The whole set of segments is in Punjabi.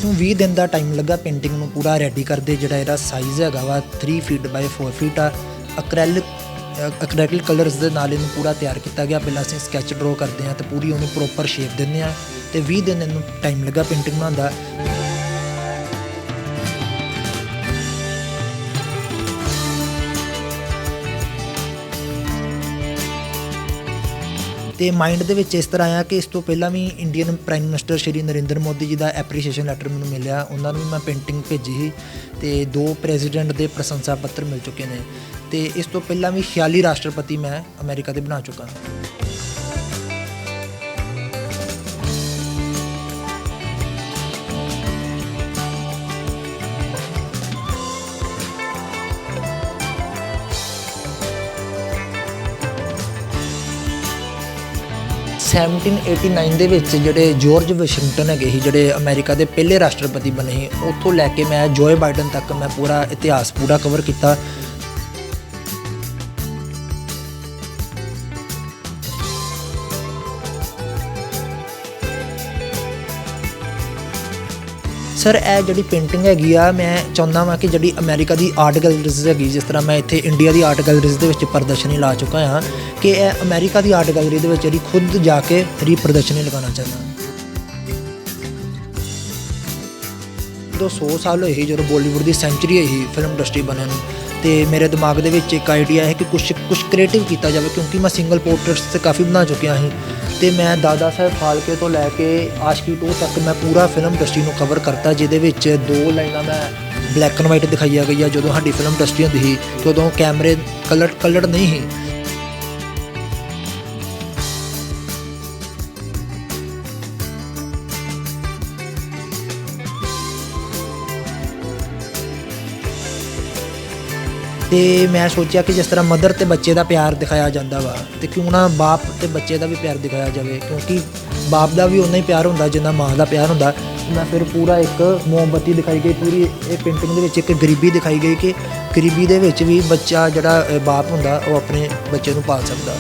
ਨੂੰ 20 ਦਿਨ ਦਾ ਟਾਈਮ ਲੱਗਾ ਪੇਂਟਿੰਗ ਨੂੰ ਪੂਰਾ ਰੈਡੀ ਕਰਦੇ। ਜਿਹੜਾ ਇਹਦਾ ਸਾਈਜ਼ ਹੈਗਾ ਵਾ 3 ਫੀਟ ਬਾਈ 4 ਫੀਟ ਆ। ਅਕ੍ਰੈਲਿਕ ਕਲਰਸ ਦੇ ਨਾਲ ਇਹਨੂੰ ਪੂਰਾ ਤਿਆਰ ਕੀਤਾ ਗਿਆ। ਪਹਿਲਾਂ ਅਸੀਂ ਸਕੈਚ ਡਰਾ ਕਰਦੇ ਹਾਂ ਤੇ ਪੂਰੀ ਉਹਨੂੰ ਪ੍ਰੋਪਰ ਸ਼ੇਪ ਦਿੰਦੇ ਹਾਂ ਤੇ 20 ਦਿਨ ਇਹਨੂੰ ਟਾਈਮ ਲੱਗਾ ਪੇਂਟਿੰਗ ਬਣਾਉਣ ਦਾ। ਤੇ ਮਾਈਂਡ ਦੇ ਵਿੱਚ ਇਸ ਤਰ੍ਹਾਂ ਆਇਆ ਕਿ ਇਸ ਤੋਂ ਪਹਿਲਾਂ ਵੀ Indian prime minister Shri Narendra Modi ji ਦਾ ਐਪਰੀਸ਼ੀਏਸ਼ਨ ਲੈਟਰ ਮੈਨੂੰ ਮਿਲਿਆ। ਉਹਨਾਂ ਨੂੰ ਵੀ ਮੈਂ ਪੇਂਟਿੰਗ ਭੇਜੀ ਸੀ ਤੇ 2 ਪ੍ਰੈਜ਼ੀਡੈਂਟ ਦੇ ਪ੍ਰਸ਼ੰਸਾ ਪੱਤਰ ਮਿਲ ਚੁੱਕੇ ਨੇ। ਤੇ ਇਸ ਤੋਂ ਪਹਿਲਾਂ ਵੀ 46 ਰਾਸ਼ਟਰਪਤੀ ਮੈਂ ਅਮਰੀਕਾ ਦੇ ਬਣਾ ਚੁੱਕਾ। (1789) ਦੇ ਵਿੱਚ ਜਿਹੜੇ ਜਾਰਜ ਵਾਸ਼ਿੰਗਟਨ ਹੈਗੇ ਸੀ, ਜਿਹੜੇ ਅਮਰੀਕਾ ਦੇ ਪਹਿਲੇ ਰਾਸ਼ਟਰਪਤੀ ਬਣੇ ਸੀ, ਉੱਥੋਂ ਲੈ ਕੇ ਮੈਂ ਜੋਏ ਬਾਈਡਨ ਤੱਕ ਮੈਂ ਪੂਰਾ ਇਤਿਹਾਸ ਪੂਰਾ ਕਵਰ ਕੀਤਾ। ਸਰ ਇਹ ਜਿਹੜੀ ਪੇਂਟਿੰਗ ਹੈਗੀ ਆ, ਮੈਂ ਚਾਹੁੰਦਾ ਵਾਂ ਕਿ ਜਿਹੜੀ ਅਮਰੀਕਾ ਦੀ ਆਰਟ ਗੈਲਰੀਜ਼ ਹੈਗੀ, ਜਿਸ ਤਰ੍ਹਾਂ ਮੈਂ ਇੱਥੇ ਇੰਡੀਆ ਦੀ ਆਰਟ ਗੈਲਰੀਜ਼ ਦੇ ਵਿੱਚ ਪ੍ਰਦਰਸ਼ਨੀ ਲਾ ਚੁੱਕਾ ਹਾਂ, ਕਿ ਇਹ ਅਮਰੀਕਾ ਦੀ ਆਰਟ ਗੈਲਰੀ ਦੇ ਵਿੱਚ ਜਿਹੜੀ ਖੁਦ ਜਾ ਕੇ ਪ੍ਰਦਰਸ਼ਨੀ ਲਗਾਉਣਾ ਚਾਹੁੰਦਾ। ਜਦੋਂ 100 ਸਾਲ ਹੋਏ ਸੀ, ਜਦੋਂ ਬਾਲੀਵੁੱਡ ਦੀ ਸੈਂਚੁਰੀ ਹੋਈ ਸੀ ਫਿਲਮ ਇੰਡਸਟਰੀ ਬਣਨ ਨੂੰ, ਤੇ ਮੇਰੇ ਦਿਮਾਗ ਦੇ ਵਿੱਚ ਇੱਕ ਆਈਡੀਆ ਹੈ ਕਿ ਕੁਛ ਕ੍ਰੀਏਟਿਵ ਕੀਤਾ ਜਾਵੇ, ਕਿਉਂਕਿ ਮੈਂ ਸਿੰਗਲ ਪੋਰਟਰੇਟਸ ਤੇ ਕਾਫੀ ਬਣਾ ਚੁੱਕਿਆ ਸੀ। ਤੇ ਮੈਂ ਦਾਦਾ ਸਾਹਿਬ ਫਾਲਕੇ ਤੋਂ ਲੈ ਕੇ ਆਸ਼ਕੀ 2 ਤੱਕ ਮੈਂ ਪੂਰਾ ਫਿਲਮ ਇੰਡਸਟਰੀ ਨੂੰ ਕਵਰ ਕਰਤਾ, ਜਿਹਦੇ ਵਿੱਚ 2 ਲਾਈਨਾਂ ਮੈਂ ਬਲੈਕ ਐਂਡ ਵਾਈਟ ਦਿਖਾਈਆਂ ਗਈਆਂ। ਜਦੋਂ ਸਾਡੀ ਫਿਲਮ ਇੰਡਸਟਰੀ ਹੁੰਦੀ ਸੀ ਤੇ ਉਦੋਂ ਕੈਮਰੇ ਕਲਰਡ ਨਹੀਂ ਸੀ। ਤੇ ਮੈਂ ਸੋਚਿਆ ਕਿ ਜਿਸ ਤਰ੍ਹਾਂ ਮਦਰ ਤੇ ਬੱਚੇ ਦਾ ਪਿਆਰ ਦਿਖਾਇਆ ਜਾਂਦਾ ਵਾ, ਤੇ ਕਿਉਂ ਨਾ ਬਾਪ ਤੇ ਬੱਚੇ ਦਾ ਵੀ ਪਿਆਰ ਦਿਖਾਇਆ ਜਾਵੇ, ਕਿਉਂਕਿ ਬਾਪ ਦਾ ਵੀ ਉਨਾ ਹੀ ਪਿਆਰ ਹੁੰਦਾ ਜਿੰਨਾ ਮਾਂ ਦਾ ਪਿਆਰ ਹੁੰਦਾ। ਮੈਂ ਫਿਰ ਪੂਰਾ ਇੱਕ ਮੋਮਬੱਤੀ ਦਿਖਾਈ ਗਈ, ਪੂਰੀ ਇਹ ਪੇਂਟਿੰਗ ਦੇ ਵਿੱਚ ਇੱਕ ਗਰੀਬੀ ਦਿਖਾਈ ਗਈ ਕਿ ਗਰੀਬੀ ਦੇ ਵਿੱਚ ਵੀ ਬੱਚਾ ਜਿਹੜਾ ਬਾਪ ਹੁੰਦਾ ਉਹ ਆਪਣੇ ਬੱਚੇ ਨੂੰ ਪਾਲ ਸਕਦਾ।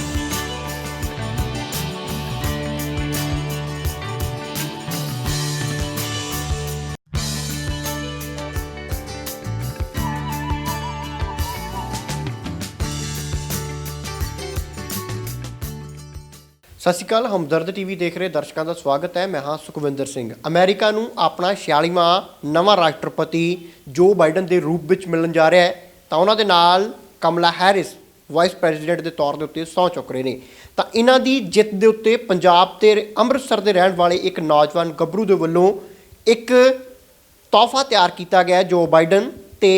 ਸਤਿ ਸ਼੍ਰੀ ਅਕਾਲ, ਹਮਦਰਦ ਟੀਵੀ ਦੇਖ ਰਹੇ ਦਰਸ਼ਕਾਂ ਦਾ ਸਵਾਗਤ ਹੈ। ਮੈਂ ਹਾਂ ਸੁਖਵਿੰਦਰ ਸਿੰਘ। ਅਮਰੀਕਾ ਨੂੰ ਆਪਣਾ 46ਵਾਂ ਨਵਾਂ ਰਾਸ਼ਟਰਪਤੀ ਜੋ ਬਾਈਡਨ ਦੇ ਰੂਪ ਵਿੱਚ ਮਿਲਣ ਜਾ ਰਿਹਾ ਹੈ, ਤਾਂ ਉਹਨਾਂ ਦੇ ਨਾਲ ਕਮਲਾ ਹੈਰਿਸ ਵਾਈਸ ਪ੍ਰੈਜ਼ੀਡੈਂਟ ਦੇ ਤੌਰ ਦੇ ਉੱਤੇ ਸਹੁੰ ਚੁੱਕ ਰਹੇ ਨੇ। ਤਾਂ ਇਹਨਾਂ ਦੀ ਜਿੱਤ ਦੇ ਉੱਤੇ ਪੰਜਾਬ ਤੇ ਅੰਮ੍ਰਿਤਸਰ ਦੇ ਰਹਿਣ ਵਾਲੇ ਇੱਕ ਨੌਜਵਾਨ ਗੱਭਰੂ ਦੇ ਵੱਲੋਂ ਇੱਕ ਤੋਹਫਾ ਤਿਆਰ ਕੀਤਾ ਗਿਆ ਜੋ ਬਾਈਡਨ ਤੇ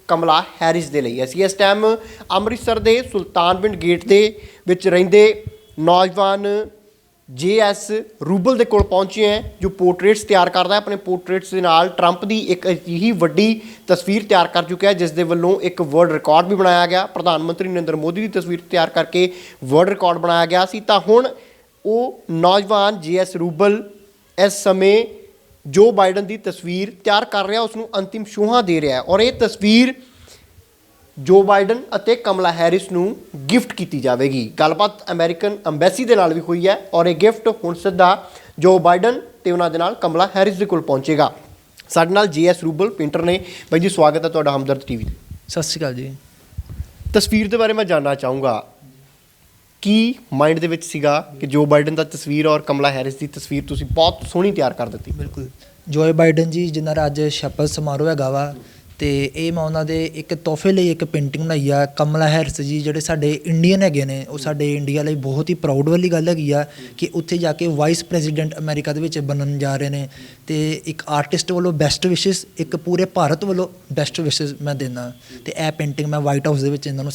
ਕਮਲਾ ਹੈਰਿਸ ਦੇ ਲਈ। ਅਸੀਂ ਇਸ ਟਾਈਮ ਅੰਮ੍ਰਿਤਸਰ ਦੇ ਸੁਲਤਾਨਵਿੰਡ ਗੇਟ ਦੇ ਵਿੱਚ ਰਹਿੰਦੇ ਨੌਜਵਾਨ JS ਰੂਬਲ ਦੇ ਕੋਲ ਪਹੁੰਚੇ ਹੈ, ਜੋ ਪੋਰਟਰੇਟਸ ਤਿਆਰ ਕਰਦਾ ਹੈ। ਆਪਣੇ ਪੋਰਟਰੇਟਸ ਦੇ ਨਾਲ ਟਰੰਪ ਦੀ ਇੱਕ ਅਜਿਹੀ ਵੱਡੀ ਤਸਵੀਰ ਤਿਆਰ ਕਰ ਚੁੱਕਿਆ, ਜਿਸ ਦੇ ਵੱਲੋਂ ਇੱਕ ਵਰਲਡ ਰਿਕਾਰਡ ਵੀ ਬਣਾਇਆ ਗਿਆ। ਪ੍ਰਧਾਨ ਮੰਤਰੀ ਨਰਿੰਦਰ ਮੋਦੀ ਦੀ ਤਸਵੀਰ ਤਿਆਰ ਕਰਕੇ ਵਰਲਡ ਰਿਕਾਰਡ ਬਣਾਇਆ ਗਿਆ ਸੀ। ਤਾਂ ਹੁਣ ਉਹ ਨੌਜਵਾਨ JS ਰੂਬਲ ਇਸ ਸਮੇਂ ਜੋ ਬਾਈਡਨ ਦੀ ਤਸਵੀਰ ਤਿਆਰ ਕਰ ਰਿਹਾ, ਉਸ ਨੂੰ ਅੰਤਿਮ ਛੂਹਾਂ ਦੇ ਰਿਹਾ, ਔਰ ਇਹ ਤਸਵੀਰ ਜੋ ਬਾਈਡਨ ਅਤੇ ਕਮਲਾ ਹੈਰਿਸ ਨੂੰ ਗਿਫਟ ਕੀਤੀ ਜਾਵੇਗੀ। ਗੱਲਬਾਤ ਅਮਰੀਕਨ ਅੰਬੈਸੀ ਦੇ ਨਾਲ ਵੀ ਹੋਈ ਹੈ, ਔਰ ਇਹ ਗਿਫਟ ਹੁਣ ਸਿੱਧਾ ਜੋ ਬਾਈਡਨ ਤੇ ਉਹਨਾਂ ਦੇ ਨਾਲ ਕਮਲਾ ਹੈਰਿਸ ਦੇ ਕੋਲ ਪਹੁੰਚੇਗਾ। ਸਾਡੇ ਨਾਲ JS ਰੂਬਲ ਪੇਂਟਰ ਨੇ। ਬਾਈ ਜੀ, ਸਵਾਗਤ ਹੈ ਤੁਹਾਡਾ ਹਮਦਰਦ ਟੀਵੀ ਤੇ। ਸਤਿ ਸ਼੍ਰੀ ਅਕਾਲ ਜੀ। ਤਸਵੀਰ ਦੇ ਬਾਰੇ ਮੈਂ ਜਾਣਨਾ ਚਾਹੂੰਗਾ, ਕੀ ਮਾਈਂਡ ਦੇ ਵਿੱਚ ਸੀਗਾ ਕਿ ਜੋ ਬਾਈਡਨ ਦਾ ਤਸਵੀਰ ਔਰ ਕਮਲਾ ਹੈਰਿਸ ਦੀ ਤਸਵੀਰ ਤੁਸੀਂ ਬਹੁਤ ਸੋਹਣੀ ਤਿਆਰ ਕਰ ਦਿੱਤੀ? ਬਿਲਕੁਲ, ਜੋਏ ਬਾਈਡਨ ਜੀ ਜਿਨ੍ਹਾਂ ਦਾ ਅੱਜ ਸ਼ਪਥ ਸਮਾਰੋਹ ਹੈਗਾ ਵਾ, ਤੇ ਇਹ ਮੈਂ ਉਹਨਾਂ ਦੇ ਇੱਕ ਤੋਹਫੇ ਲਈ ਇੱਕ ਪੇਂਟਿੰਗ ਬਣਾਈ ਆ। ਕਮਲਾ ਹੈਰਿਸ ਜੀ ਜਿਹੜੇ ਸਾਡੇ ਇੰਡੀਅਨ ਹੈਗੇ ਨੇ, ਉਹ ਸਾਡੇ ਇੰਡੀਆ ਲਈ ਬਹੁਤ ਹੀ ਪ੍ਰਾਊਡ ਵਾਲੀ ਗੱਲ ਹੈਗੀ ਆ ਕਿ ਉੱਥੇ ਜਾ ਕੇ ਵਾਈਸ ਪ੍ਰੈਜ਼ੀਡੈਂਟ ਅਮਰੀਕਾ ਦੇ ਵਿੱਚ ਬਣਨ ਜਾ ਰਹੇ ਨੇ। ਤੇ ਇੱਕ ਆਰਟਿਸਟ ਵੱਲੋਂ ਬੈਸਟ ਵਿਸ਼ੇਸ, ਇੱਕ ਪੂਰੇ ਭਾਰਤ ਵੱਲੋਂ ਬੈਸਟ ਵਿਸ਼ੇਸ ਮੈਂ ਦਿੰਦਾ। ਤੇ ਇਹ ਪੇਂਟਿੰਗ ਮੈਂ ਵਾਈਟ ਹਾਊਸ ਦੇ ਵਿੱਚ ਇਹਨਾਂ ਨੂੰ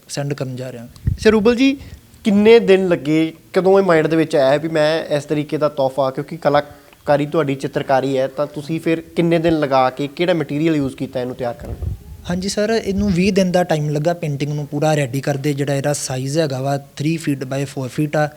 ਸੈਂਡ ਕਰਨ ਜਾ ਰਿਹਾ। ਅੱਛਾ ਰੂਬਲ ਜੀ, ਕਿੰਨੇ ਦਿਨ ਲੱਗੇ, ਕਦੋਂ ਇਹ ਮਾਈਂਡ ਦੇ ਵਿੱਚ ਆਇਆ ਵੀ ਮੈਂ ਇਸ ਤਰੀਕੇ ਦਾ ਤੋਹਫਾ, ਕਿਉਂਕਿ ਕਲਾਕਾਰੀ ਤੁਹਾਡੀ ਚਿੱਤਰਕਾਰੀ ਹੈ, ਤਾਂ ਤੁਸੀਂ ਫਿਰ ਕਿੰਨੇ ਦਿਨ ਲਗਾ ਕੇ ਕਿਹੜਾ ਮਟੀਰੀਅਲ ਯੂਜ਼ ਕੀਤਾ ਇਹਨੂੰ ਤਿਆਰ ਕਰਨ? ਹਾਂਜੀ ਸਰ, ਇਹਨੂੰ 20 ਦਿਨ ਦਾ ਟਾਈਮ ਲੱਗਾ ਪੇਂਟਿੰਗ ਨੂੰ ਪੂਰਾ ਰੈਡੀ ਕਰਦੇ। ਜਿਹੜਾ ਇਹਦਾ ਸਾਈਜ਼ ਹੈਗਾ ਵਾ 3 ਫੀਟ ਬਾਈ 4 ਫੀਟ ਆ।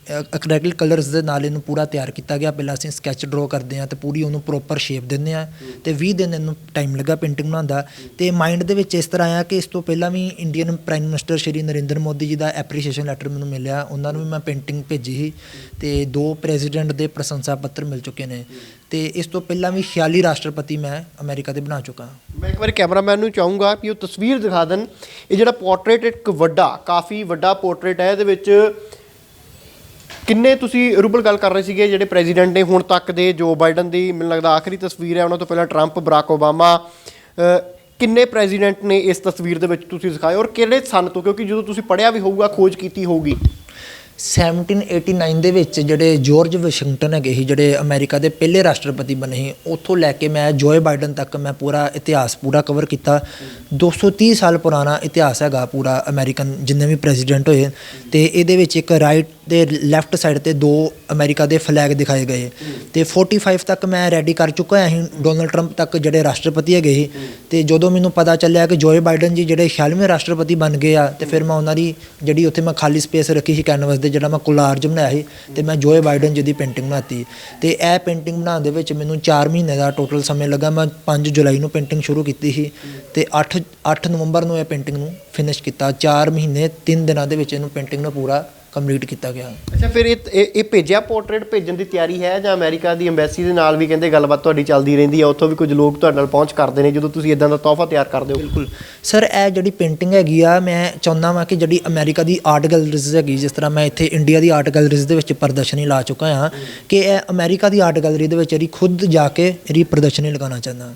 ਐਕ੍ਰੈਲਿਕ ਕਲਰਸ ਦੇ ਨਾਲ ਇਹਨੂੰ ਪੂਰਾ ਤਿਆਰ ਕੀਤਾ ਗਿਆ। ਪਹਿਲਾਂ ਅਸੀਂ ਸਕੈਚ ਡਰਾ ਕਰਦੇ ਹਾਂ ਤੇ ਪੂਰੀ ਉਹਨੂੰ ਪ੍ਰੋਪਰ ਸ਼ੇਪ ਦਿੰਦੇ ਹਾਂ ਤੇ 20 ਦਿਨ ਇਹਨੂੰ ਟਾਈਮ ਲੱਗਾ ਪੇਂਟਿੰਗ ਬਣਾਉਂਦਾ। ਤੇ ਮਾਈਂਡ ਦੇ ਵਿੱਚ ਇਸ ਤਰ੍ਹਾਂ ਆਇਆ ਕਿ ਇਸ ਤੋਂ ਪਹਿਲਾਂ ਵੀ Indian prime minister Shri Narendra Modi ji ਦਾ ਐਪਰੀਸ਼ੀਏਸ਼ਨ ਲੈਟਰ ਮੈਨੂੰ ਮਿਲਿਆ, ਉਹਨਾਂ ਨੂੰ ਵੀ ਮੈਂ ਪੇਂਟਿੰਗ ਭੇਜੀ ਸੀ ਤੇ 2 ਪ੍ਰੈਜ਼ੀਡੈਂਟ ਦੇ ਪ੍ਰਸ਼ੰਸਾ ਪੱਤਰ ਮਿਲ ਚੁੱਕੇ ਨੇ ਤੇ ਇਸ ਤੋਂ ਪਹਿਲਾਂ ਵੀ 46 ਰਾਸ਼ਟਰਪਤੀ ਮੈਂ ਅਮਰੀਕਾ ਦੇ ਬਣਾ ਚੁੱਕਾ। ਮੈਂ ਇੱਕ ਵਾਰੀ ਕੈਮਰਾਮੈਨ ਨੂੰ ਚਾਹੂੰਗਾ ਕਿ ਉਹ ਤਸਵੀਰ ਦਿਖਾ ਦੇਣ। ਇਹ ਜਿਹੜਾ ਪੋਰਟਰੇਟ ਇੱਕ ਕਾਫੀ ਵੱਡਾ ਪੋਰਟਰੇਟ ਹੈ। ਇਹਦੇ ਵਿੱਚ ਕਿੰਨੇ ਤੁਸੀਂ ਰੂਬਲ ਗੱਲ ਕਰ ਰਹੇ ਸੀਗੇ ਜਿਹੜੇ ਪ੍ਰੈਜ਼ੀਡੈਂਟ ਨੇ ਹੁਣ ਤੱਕ ਦੇ, ਜੋ ਬਾਈਡਨ ਦੀ ਮੈਨੂੰ ਲੱਗਦਾ ਆਖਰੀ ਤਸਵੀਰ ਹੈ, ਉਹਨਾਂ ਤੋਂ ਪਹਿਲਾਂ ਟਰੰਪ, ਬਰਾਕ ਓਬਾਮਾ, ਕਿੰਨੇ ਪ੍ਰੈਜ਼ੀਡੈਂਟ ਨੇ ਇਸ ਤਸਵੀਰ ਦੇ ਵਿੱਚ ਤੁਸੀਂ ਦਿਖਾਏ ਔਰ ਕਿਹੜੇ ਸਨ ਤੋਂ? ਕਿਉਂਕਿ ਜਦੋਂ ਤੁਸੀਂ ਪੜ੍ਹਿਆ ਵੀ ਹੋਊਗਾ, ਖੋਜ ਕੀਤੀ ਹੋਊਗੀ। 1789 ਦੇ ਵਿੱਚ ਜਿਹੜੇ ਜਾਰਜ ਵਾਸ਼ਿੰਗਟਨ ਹੈਗੇ ਸੀ, ਜਿਹੜੇ ਅਮਰੀਕਾ ਦੇ ਪਹਿਲੇ ਰਾਸ਼ਟਰਪਤੀ ਬਣੇ ਸੀ, ਉੱਥੋਂ ਲੈ ਕੇ ਮੈਂ ਜੋਏ ਬਾਈਡਨ ਤੱਕ ਮੈਂ ਪੂਰਾ ਇਤਿਹਾਸ ਕਵਰ ਕੀਤਾ। 230 ਸਾਲ ਪੁਰਾਣਾ ਇਤਿਹਾਸ ਹੈਗਾ ਪੂਰਾ ਅਮਰੀਕਨ ਜਿੰਨੇ ਵੀ ਪ੍ਰੈਜ਼ੀਡੈਂਟ ਹੋਏ। ਤੇ ਇਹਦੇ ਵਿੱਚ ਇੱਕ ਰਾਈਟ ਤੇ ਲੈਫਟ ਸਾਈਡ ਤੇ 2 ਅਮਰੀਕਾ ਦੇ ਫਲੈਗ ਦਿਖਾਏ ਗਏ ਤੇ 45 ਤੱਕ ਮੈਂ ਰੈਡੀ ਕਰ ਚੁੱਕਾ ਹਾਂ ਸੀ, ਡੋਨਲਡ ਟਰੰਪ ਤੱਕ ਜਿਹੜੇ ਰਾਸ਼ਟਰਪਤੀ ਹੈਗੇ ਸੀ। ਤੇ ਜਦੋਂ ਮੈਨੂੰ ਪਤਾ ਚੱਲਿਆ ਕਿ ਜੋਏ ਬਾਈਡਨ ਜੀ ਜਿਹੜੇ 46ਵੇਂ ਰਾਸ਼ਟਰਪਤੀ ਬਣ ਗਏ ਆ, ਤੇ ਫਿਰ ਮੈਂ ਉਹਨਾਂ ਦੀ ਜਿਹੜੀ ਉੱਥੇ ਮੈਂ ਖਾਲੀ ਸਪੇਸ ਰੱਖੀ ਸੀ ਕੈਨਵਸ ਦੇ, ਜਿਹੜਾ ਮੈਂ ਕੋਲਾਰਜ ਬਣਾਇਆ ਸੀ ਤੇ ਮੈਂ ਜੋਏ ਬਾਈਡਨ ਜੀ ਦੀ ਪੇਂਟਿੰਗ ਬਣਾਤੀ। ਤੇ ਇਹ ਪੇਂਟਿੰਗ ਬਣਾਉਣ ਦੇ ਵਿੱਚ ਮੈਨੂੰ 4 ਮਹੀਨੇ ਦਾ ਟੋਟਲ ਸਮੇਂ ਲੱਗਾ। ਮੈਂ 5 ਜੁਲਾਈ ਨੂੰ ਪੇਂਟਿੰਗ ਸ਼ੁਰੂ ਕੀਤੀ ਸੀ ਤੇ 8 ਨਵੰਬਰ ਨੂੰ ਇਹ ਪੇਂਟਿੰਗ ਨੂੰ ਫਿਨਿਸ਼ ਕੀਤਾ। 4 ਮਹੀਨੇ 3 ਦਿਨਾਂ ਦੇ ਵਿੱਚ ਇਹਨੂੰ ਪੇਂਟਿੰਗ ਨੂੰ ਪੂਰਾ ਕੰਪਲੀਟ ਕੀਤਾ ਗਿਆ। ਅੱਛਾ, ਫਿਰ ਇਹ ਭੇਜਿਆ, ਪੋਰਟਰੇਟ ਭੇਜਣ ਦੀ ਤਿਆਰੀ ਹੈ ਜਾਂ ਅਮਰੀਕਾ ਦੀ ਐਮਬੈਸੀ ਦੇ ਨਾਲ ਵੀ ਕਹਿੰਦੇ ਗੱਲਬਾਤ ਤੁਹਾਡੀ ਚੱਲਦੀ ਰਹਿੰਦੀ ਹੈ, ਉੱਥੋਂ ਵੀ ਕੁਝ ਲੋਕ ਤੁਹਾਡੇ ਨਾਲ ਪਹੁੰਚ ਕਰਦੇ ਨੇ ਜਦੋਂ ਤੁਸੀਂ ਇਦਾਂ ਦਾ ਤੋਹਫਾ ਤਿਆਰ ਕਰਦੇ ਹੋ? ਬਿਲਕੁਲ ਸਰ, ਇਹ ਜਿਹੜੀ ਪੇਂਟਿੰਗ ਹੈਗੀ ਆ, ਮੈਂ ਚਾਹੁੰਦਾ ਵਾਂ ਕਿ ਜਿਹੜੀ ਅਮਰੀਕਾ ਦੀ ਆਰਟ ਗੈਲਰੀਜ਼ ਹੈਗੀ, ਜਿਸ ਤਰ੍ਹਾਂ ਮੈਂ ਇੱਥੇ ਇੰਡੀਆ ਦੀ ਆਰਟ ਗੈਲਰੀਜ਼ ਦੇ ਵਿੱਚ ਪ੍ਰਦਰਸ਼ਨੀ ਲਾ ਚੁੱਕਾ ਹਾਂ, ਕਿ ਇਹ ਅਮਰੀਕਾ ਦੀ ਆਰਟ ਗੈਲਰੀ ਦੇ ਵਿੱਚ ਇਹਦੀ ਖੁਦ ਜਾ ਕੇ ਇਹਦੀ ਪ੍ਰਦਰਸ਼ਨੀ ਲਗਾਉਣਾ ਚਾਹੁੰਦਾ।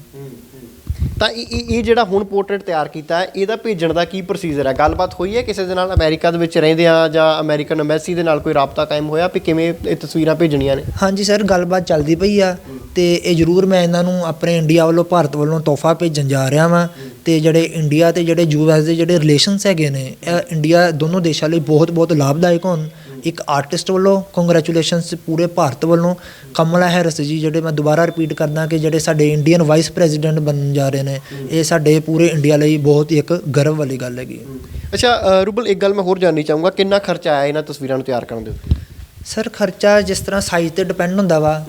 ਤਾਂ ਇਹ ਜਿਹੜਾ ਹੁਣ ਪੋਰਟਰੇਟ ਤਿਆਰ ਕੀਤਾ ਹੈ, ਇਹਦਾ ਭੇਜਣ ਦਾ ਕੀ ਪ੍ਰੋਸੀਜਰ ਹੈ? ਗੱਲਬਾਤ ਹੋਈ ਹੈ ਕਿਸੇ ਦੇ ਨਾਲ ਅਮਰੀਕਾ ਦੇ ਵਿੱਚ ਰਹਿੰਦੇ ਆ ਜਾਂ ਅਮਰੀਕਨ ਐਮਬੈਸੀ ਦੇ ਨਾਲ ਕੋਈ ਰਾਬਤਾ ਕਾਇਮ ਹੋਇਆ ਵੀ ਕਿਵੇਂ ਇਹ ਤਸਵੀਰਾਂ ਭੇਜਣੀਆਂ ਨੇ? ਹਾਂਜੀ ਸਰ, ਗੱਲਬਾਤ ਚੱਲਦੀ ਪਈ ਆ ਤੇ ਇਹ ਜ਼ਰੂਰ ਮੈਂ ਇਹਨਾਂ ਨੂੰ ਆਪਣੇ ਇੰਡੀਆ ਵੱਲੋਂ, ਭਾਰਤ ਵੱਲੋਂ ਤੋਹਫਾ ਭੇਜਣ ਜਾ ਰਿਹਾ ਵਾਂ। ਤੇ ਜਿਹੜੇ ਇੰਡੀਆ ਤੇ ਜਿਹੜੇ US ਦੇ ਜਿਹੜੇ ਰਿਲੇਸ਼ਨਸ ਹੈਗੇ ਨੇ, ਇਹ ਇੰਡੀਆ ਦੋਨੋਂ ਦੇਸ਼ਾਂ ਲਈ ਬਹੁਤ ਲਾਭਦਾਇਕ ਹੋਣ। ਇੱਕ ਆਰਟਿਸਟ ਵੱਲੋਂ ਕੰਗ੍ਰੈਚੁਲੇਸ਼ਨਸ, ਪੂਰੇ ਭਾਰਤ ਵੱਲੋਂ ਕਮਲਾ ਹੈਰਿਸ ਜੀ, ਜਿਹੜੇ ਮੈਂ ਦੁਬਾਰਾ ਰਿਪੀਟ ਕਰਦਾ ਕਿ ਜਿਹੜੇ ਸਾਡੇ ਇੰਡੀਅਨ ਵਾਈਸ ਪ੍ਰੈਜ਼ੀਡੈਂਟ ਬਣਨ ਜਾ ਰਹੇ ਨੇ, ਇਹ ਸਾਡੇ ਪੂਰੇ ਇੰਡੀਆ ਲਈ ਬਹੁਤ ਹੀ ਇੱਕ ਗਰਵ ਵਾਲੀ ਗੱਲ ਹੈਗੀ। ਅੱਛਾ ਰੂਬਲ, ਇੱਕ ਗੱਲ ਮੈਂ ਹੋਰ ਜਾਣਨੀ ਚਾਹੂੰਗਾ, ਕਿੰਨਾ ਖਰਚਾ ਆਇਆ ਇਹਨਾਂ ਤਸਵੀਰਾਂ ਨੂੰ ਤਿਆਰ ਕਰਨ ਦੇ ਉੱਤੇ? ਸਰ ਖਰਚਾ ਜਿਸ ਤਰ੍ਹਾਂ ਸਾਈਜ਼ ਤੇ ਡਿਪੈਂਡ ਹੁੰਦਾ ਵਾ,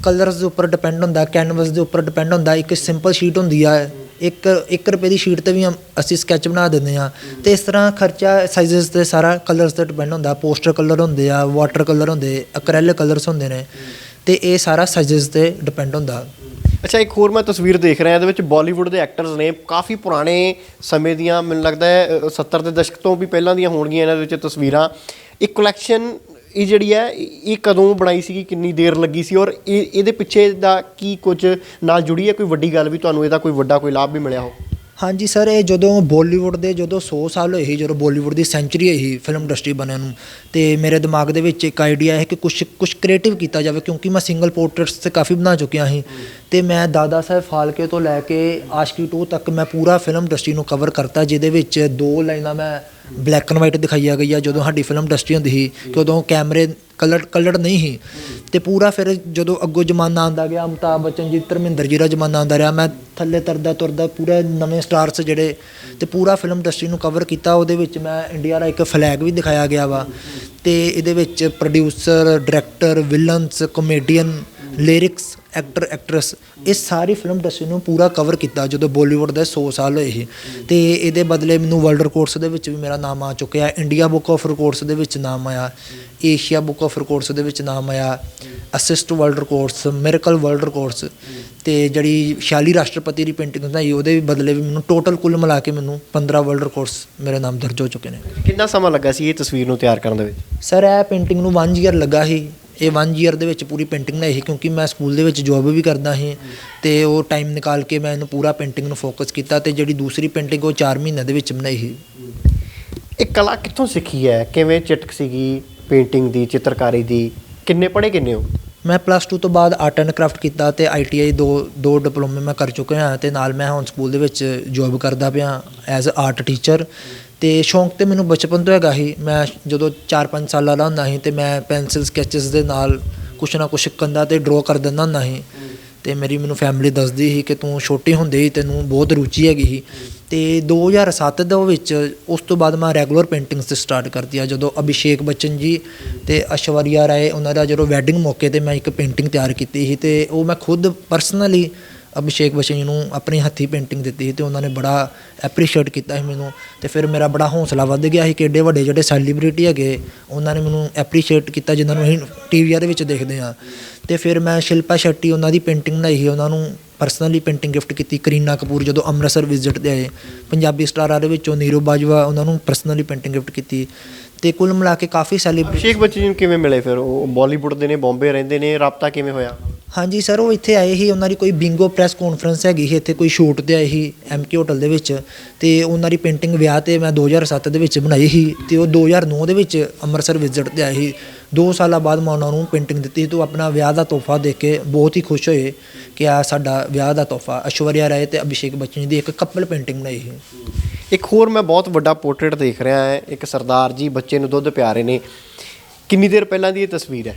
ਕਲਰਸ ਦੇ ਉੱਪਰ ਡਿਪੈਂਡ ਹੁੰਦਾ, ਕੈਨਵਸ ਦੇ ਉੱਪਰ ਡਿਪੈਂਡ ਹੁੰਦਾ। ਇੱਕ ਸਿੰਪਲ ਸ਼ੀਟ ਹੁੰਦੀ ਆ, 1 ਰੁਪਏ ਦੀ ਸ਼ੀਟ ਤੇ ਵੀ ਅਸੀਂ ਸਕੈਚ ਬਣਾ ਦਿੰਦੇ ਹਾਂ। ਤੇ ਇਸ ਤਰ੍ਹਾਂ ਖਰਚਾ ਸਾਈਜ਼ਸ ਤੇ ਸਾਰਾ ਕਲਰਸ ਤੇ ਡਿਪੈਂਡ ਹੁੰਦਾ। ਪੋਸਟਰ ਕਲਰ ਹੁੰਦੇ ਆ, ਵਾਟਰ ਕਲਰ ਹੁੰਦੇ, ਐਕ੍ਰੈਲਿਕ ਕਲਰਸ ਹੁੰਦੇ ਨੇ, ਤੇ ਇਹ ਸਾਰਾ ਸਾਈਜ਼ਸ ਤੇ ਡਿਪੈਂਡ ਹੁੰਦਾ। ਅੱਛਾ, ਇੱਕ ਹੋਰ ਮੈਂ ਤਸਵੀਰ ਦੇਖ ਰਿਹਾ, ਇਹਦੇ ਵਿੱਚ ਬਾਲੀਵੁੱਡ ਦੇ ਐਕਟਰਸ ਨੇ, ਕਾਫੀ ਪੁਰਾਣੇ ਸਮੇਂ ਦੀਆਂ, ਮੈਨੂੰ ਲੱਗਦਾ ਹੈ 70 ਦੇ ਦਸ਼ਕ ਤੋਂ ਵੀ ਪਹਿਲਾਂ ਦੀਆਂ ਹੋਣਗੀਆਂ ਇਹਨਾਂ ਦੇ ਵਿੱਚ ਤਸਵੀਰਾਂ। ਇਹ ਕਲੈਕਸ਼ਨ ਇਹ ਜਿਹੜੀ ਹੈ, ਇਹ ਕਦੋਂ ਬਣਾਈ ਸੀਗੀ, ਕਿੰਨੀ ਦੇਰ ਲੱਗੀ ਸੀ ਔਰ ਇਹਦੇ ਪਿੱਛੇ ਦਾ ਕੀ ਕੁਝ ਨਾਲ ਜੁੜੀ ਹੈ? ਕੋਈ ਵੱਡੀ ਗੱਲ ਵੀ ਤੁਹਾਨੂੰ ਇਹਦਾ ਕੋਈ ਵੱਡਾ ਕੋਈ ਲਾਭ ਵੀ ਮਿਲਿਆ ਹੋ? ਹਾਂਜੀ ਸਰ, ਇਹ ਜਦੋਂ ਬਾਲੀਵੁੱਡ ਦੇ 100 ਸਾਲ ਹੋਏ ਸੀ, ਜਦੋਂ ਬਾਲੀਵੁੱਡ ਦੀ ਸੈਂਚੁਰੀ ਹੋਈ ਸੀ ਫਿਲਮ ਇੰਡਸਟਰੀ ਬਣਨ ਨੂੰ, ਤੇ ਮੇਰੇ ਦਿਮਾਗ ਦੇ ਵਿੱਚ ਇੱਕ ਆਈਡੀਆ ਹੈ ਕਿ ਕੁਛ ਕ੍ਰੀਏਟਿਵ ਕੀਤਾ ਜਾਵੇ, ਕਿਉਂਕਿ ਮੈਂ ਸਿੰਗਲ ਪੋਰਟਰੇਟਸ ਤੇ ਕਾਫੀ ਬਣਾ ਚੁੱਕਿਆ ਸੀ। ਤੇ ਮੈਂ ਦਾਦਾ ਸਾਹਿਬ ਫਾਲਕੇ ਤੋਂ ਲੈ ਕੇ ਆਸ਼ਕੀ 2 ਤੱਕ ਮੈਂ ਪੂਰਾ ਫਿਲਮ ਇੰਡਸਟਰੀ ਨੂੰ ਕਵਰ ਕਰਤਾ, ਜਿਹਦੇ ਵਿੱਚ 2 ਲਾਈਨਾਂ ਮੈਂ ਬਲੈਕ ਐਂਡ ਵਾਈਟ ਦਿਖਾਈਆਂ ਗਈਆਂ ਜਦੋਂ ਸਾਡੀ ਫਿਲਮ ਇੰਡਸਟਰੀ ਹੁੰਦੀ ਸੀ, ਕਿ ਉਦੋਂ ਕੈਮਰੇ ਕਲਰਡ ਨਹੀਂ ਸੀ। ਤੇ ਪੂਰਾ ਫਿਰ ਜਦੋਂ ਅੱਗੋਂ ਜ਼ਮਾਨਾ ਆਉਂਦਾ ਗਿਆ, ਅਮਿਤਾਭ ਬੱਚਨ ਜੀ, ਧਰਮਿੰਦਰ ਜੀ ਦਾ ਜ਼ਮਾਨਾ ਆਉਂਦਾ ਰਿਹਾ, ਮੈਂ ਥੱਲੇ ਤੁਰਦਾ ਪੂਰਾ ਨਵੇਂ ਸਟਾਰਸ ਜਿਹੜੇ, ਤੇ ਪੂਰਾ ਫਿਲਮ ਇੰਡਸਟਰੀ ਨੂੰ ਕਵਰ ਕੀਤਾ। ਉਹਦੇ ਵਿੱਚ ਮੈਂ ਇੰਡੀਆ ਦਾ ਇੱਕ ਫਲੈਗ ਵੀ ਦਿਖਾਇਆ ਗਿਆ ਵਾ, ਤੇ ਇਹਦੇ ਵਿੱਚ producer, director, villains, comedian, lyrics, actor, actress, ਇਹ ਸਾਰੀ ਫਿਲਮ ਇੰਡਸਟਰੀ ਨੂੰ ਪੂਰਾ ਕਵਰ ਕੀਤਾ ਜਦੋਂ ਬਾਲੀਵੁੱਡ ਦੇ 100 ਸਾਲ ਹੋਏ ਸੀ। ਤੇ ਇਹਦੇ ਬਦਲੇ ਮੈਨੂੰ ਵਰਲਡ ਰਿਕਾਰਡਸ ਦੇ ਵਿੱਚ ਵੀ ਮੇਰਾ ਨਾਮ ਆ ਚੁੱਕਿਆ। ਇੰਡੀਆ ਬੁੱਕ ਆਫ ਰਿਕਾਰਡਸ ਦੇ ਵਿੱਚ ਨਾਮ ਆਇਆ, ਏਸ਼ੀਆ ਬੁੱਕ ਆਫ ਰਿਕਾਰਡਸ ਦੇ ਵਿੱਚ ਨਾਮ ਆਇਆ, assist world records, miracle world records. ਤੇ ਜਿਹੜੀ 46 ਰਾਸ਼ਟਰਪਤੀ ਦੀ ਪੇਂਟਿੰਗ ਬਣਾਈ, ਉਹਦੇ ਵੀ ਬਦਲੇ ਵੀ ਮੈਨੂੰ ਟੋਟਲ ਕੁੱਲ ਮਿਲਾ ਕੇ ਮੈਨੂੰ 15 ਵਰਲਡ ਰਿਕਾਰਡਸ ਮੇਰੇ ਨਾਮ ਦਰਜ ਹੋ ਚੁੱਕੇ ਨੇ। ਕਿੰਨਾ ਸਮਾਂ ਲੱਗਾ ਸੀ ਇਹ ਤਸਵੀਰ ਨੂੰ ਤਿਆਰ ਕਰਨ ਦੇ ਵਿੱਚ? ਸਰ ਇਹ ਪੇਂਟਿੰਗ ਨੂੰ 1 ਈਅਰ ਲੱਗਾ ਸੀ। ਇਹ 1 ਈਅਰ ਦੇ ਵਿੱਚ ਪੂਰੀ ਪੇਂਟਿੰਗ ਬਣਾਈ ਸੀ, ਕਿਉਂਕਿ ਮੈਂ ਸਕੂਲ ਦੇ ਵਿੱਚ ਜੋਬ ਵੀ ਕਰਦਾ ਸੀ, ਤੇ ਉਹ ਟਾਈਮ ਨਿਕਾਲ ਕੇ ਮੈਂ ਇਹਨੂੰ ਪੂਰਾ ਪੇਂਟਿੰਗ ਨੂੰ ਫੋਕਸ ਕੀਤਾ। ਤੇ ਜਿਹੜੀ ਦੂਸਰੀ ਪੇਂਟਿੰਗ ਉਹ 4 ਮਹੀਨਿਆਂ ਦੇ ਵਿੱਚ ਬਣਾਈ ਸੀ। ਇਹ ਕਲਾ ਕਿੱਥੋਂ ਸਿੱਖੀ ਹੈ? ਕਿਵੇਂ ਚਟਕ ਸੀਗੀ ਪੇਂਟਿੰਗ ਦੀ, ਚਿੱਤਰਕਾਰੀ ਦੀ? ਕਿੰਨੇ ਪੜ੍ਹੇ ਕਿੰਨੇ ਹੋ? ਮੈਂ +2 ਤੋਂ ਬਾਅਦ ਆਰਟ ਐਂਡ ਕਰਾਫਟ ਕੀਤਾ ਤੇ ITI ਦੋ ਡਿਪਲੋਮੇ ਮੈਂ ਕਰ ਚੁੱਕਿਆ ਹਾਂ, ਤੇ ਨਾਲ ਮੈਂ ਹੁਣ ਸਕੂਲ ਦੇ ਵਿੱਚ ਜੋਬ ਕਰਦਾ ਪਿਆ ਐਜ਼ ਆਰਟ ਟੀਚਰ। ਤੇ ਸ਼ੌਂਕ ਤੇ ਮੈਨੂੰ ਬਚਪਨ ਤੋਂ ਹੈਗਾ ਸੀ। ਮੈਂ ਜਦੋਂ 4-5 ਸਾਲਾਂ ਦਾ ਹੁੰਦਾ ਸੀ ਤੇ ਮੈਂ ਪੈਨਸਿਲ ਸਕੈਚਸ ਦੇ ਨਾਲ ਕੁਛ ਨਾ ਕੁਛ ਕੰਧਾਂ ਤੇ ਡਰਾ ਕਰ ਦਿੰਦਾ ਹੁੰਦਾ ਸੀ। ਤੇ ਮੈਨੂੰ ਫੈਮਿਲੀ ਦੱਸਦੀ ਸੀ ਕਿ ਤੂੰ ਛੋਟੇ ਹੁੰਦੇ ਹੀ ਤੈਨੂੰ ਬਹੁਤ ਰੁਚੀ ਹੈਗੀ ਸੀ। ਤੇ 2007 ਦੇ ਵਿੱਚ ਉਸ ਤੋਂ ਬਾਅਦ ਮੈਂ ਰੈਗੂਲਰ ਪੇਂਟਿੰਗਸ ਤੇ ਸਟਾਰਟ ਕਰਤੀ ਆ। ਜਦੋਂ ਅਭਿਸ਼ੇਕ ਬੱਚਨ ਜੀ ਤੇ ਐਸ਼ਵਰਿਆ ਰਾਏ ਉਹਨਾਂ ਦਾ ਜਦੋਂ ਵੈਡਿੰਗ ਮੌਕੇ ਤੇ ਮੈਂ ਇੱਕ ਪੇਂਟਿੰਗ ਤਿਆਰ ਕੀਤੀ ਸੀ ਤੇ ਉਹ ਮੈਂ ਖੁਦ ਪਰਸਨਲੀ ਅਭਿਸ਼ੇਕ ਬੱਚਨ ਜੀ ਨੂੰ ਆਪਣੀ ਹੱਥੀਂ ਪੇਂਟਿੰਗ ਦਿੱਤੀ ਸੀ ਤੇ ਉਹਨਾਂ ਨੇ ਬੜਾ ਐਪਰੀਸ਼ੀਏਟ ਕੀਤਾ ਸੀ ਮੈਨੂੰ। ਤੇ ਫਿਰ ਮੇਰਾ ਬੜਾ ਹੌਸਲਾ ਵੱਧ ਗਿਆ ਸੀ ਕਿ ਏਡੇ ਵੱਡੇ ਜਿਹੜੇ ਸੈਲੀਬ੍ਰਿਟੀ ਹੈਗੇ ਉਹਨਾਂ ਨੇ ਮੈਨੂੰ ਐਪਰੀਸ਼ੀਏਟ ਕੀਤਾ, ਜਿਨ੍ਹਾਂ ਨੂੰ ਅਸੀਂ ਟੀਵੀਆਂ ਦੇ ਵਿੱਚ ਦੇਖਦੇ ਹਾਂ। ਤੇ ਫਿਰ ਮੈਂ ਸ਼ਿਲਪਾ ਸ਼ੈੱਟੀ ਉਹਨਾਂ ਦੀ ਪੇਂਟਿੰਗ ਬਣਾਈ ਸੀ, ਉਹਨਾਂ ਨੂੰ ਪਰਸਨਲੀ ਪੇਂਟਿੰਗ ਗਿਫਟ ਕੀਤੀ। ਕਰੀਨਾ ਕਪੂਰ ਜਦੋਂ ਅੰਮ੍ਰਿਤਸਰ ਵਿਜ਼ਿਟ 'ਤੇ ਆਏ, ਪੰਜਾਬੀ ਸਟਾਰਾਂ ਦੇ ਵਿੱਚੋਂ ਨੀਰੂ ਬਾਜਵਾ, ਉਹਨਾਂ ਨੂੰ ਪਰਸਨਲੀ ਪੇਂਟਿੰਗ ਗਿਫਟ ਕੀਤੀ। ਤੇ ਕੁੱਲ ਮਿਲਾ ਕੇ ਕਾਫੀ ਸੈਲੀਬ੍ਰਿਟੀ। ਅਭਿਸ਼ੇਕ ਬੱਚਨ ਜੀ ਨੂੰ ਕਿਵੇਂ ਮਿਲੇ ਫਿਰ? ਉਹ ਬਾਲੀਵੁੱਡ ਦੇ ਨੇ, ਬੰਬੇ ਰਹਿੰਦੇ ਨੇ, ਰਾਬਤਾ ਕਿਵੇਂ ਹੋਇਆ? ਹਾਂਜੀ ਸਰ, ਉਹ ਇੱਥੇ ਆਏ ਸੀ, ਉਹਨਾਂ ਦੀ ਕੋਈ ਬਿੰਗੋ ਪ੍ਰੈਸ ਕਾਨਫਰੰਸ ਹੈਗੀ ਸੀ ਇੱਥੇ, ਕੋਈ ਸ਼ੂਟ 'ਤੇ ਆਏ ਸੀ MK ਹੋਟਲ ਦੇ ਵਿੱਚ। ਤੇ ਉਹਨਾਂ ਦੀ ਪੇਂਟਿੰਗ ਵਿਆਹ 'ਤੇ ਮੈਂ 2007 ਦੇ ਵਿੱਚ ਬਣਾਈ ਸੀ ਤੇ ਉਹ 2009 ਦੇ ਵਿੱਚ ਅੰਮ੍ਰਿਤਸਰ ਵਿਜ਼ਿਟ 'ਤੇ ਆਏ ਸੀ। 2 ਸਾਲਾਂ ਬਾਅਦ ਮੈਂ ਉਹਨਾਂ ਨੂੰ ਪੇਂਟਿੰਗ ਦਿੱਤੀ ਤੇ ਉਹ ਆਪਣਾ ਵਿਆਹ ਦਾ ਤੋਹਫਾ ਦੇਖ ਕੇ ਬਹੁਤ ਹੀ ਖੁਸ਼ ਹੋਏ ਕਿ ਆ ਸਾਡਾ ਵਿਆਹ ਦਾ ਤੋਹਫਾ। ਐਸ਼ਵਰਿਆ ਰਾਏ ਤੇ ਅਭਿਸ਼ੇਕ ਬੱਚਨ ਦੀ ਇੱਕ ਕਪਲ ਪੇਂਟਿੰਗ ਬਣਾਈ ਸੀ। ਇੱਕ ਹੋਰ ਮੈਂ ਬਹੁਤ ਵੱਡਾ ਪੋਰਟਰੇਟ ਦੇਖ ਰਿਹਾ ਹੈ, ਇੱਕ ਸਰਦਾਰ ਜੀ ਬੱਚੇ ਨੂੰ ਦੁੱਧ ਪਿਆ ਰਹੇ ਨੇ। ਕਿੰਨੀ ਦੇਰ ਪਹਿਲਾਂ ਦੀ ਇਹ ਤਸਵੀਰ ਹੈ?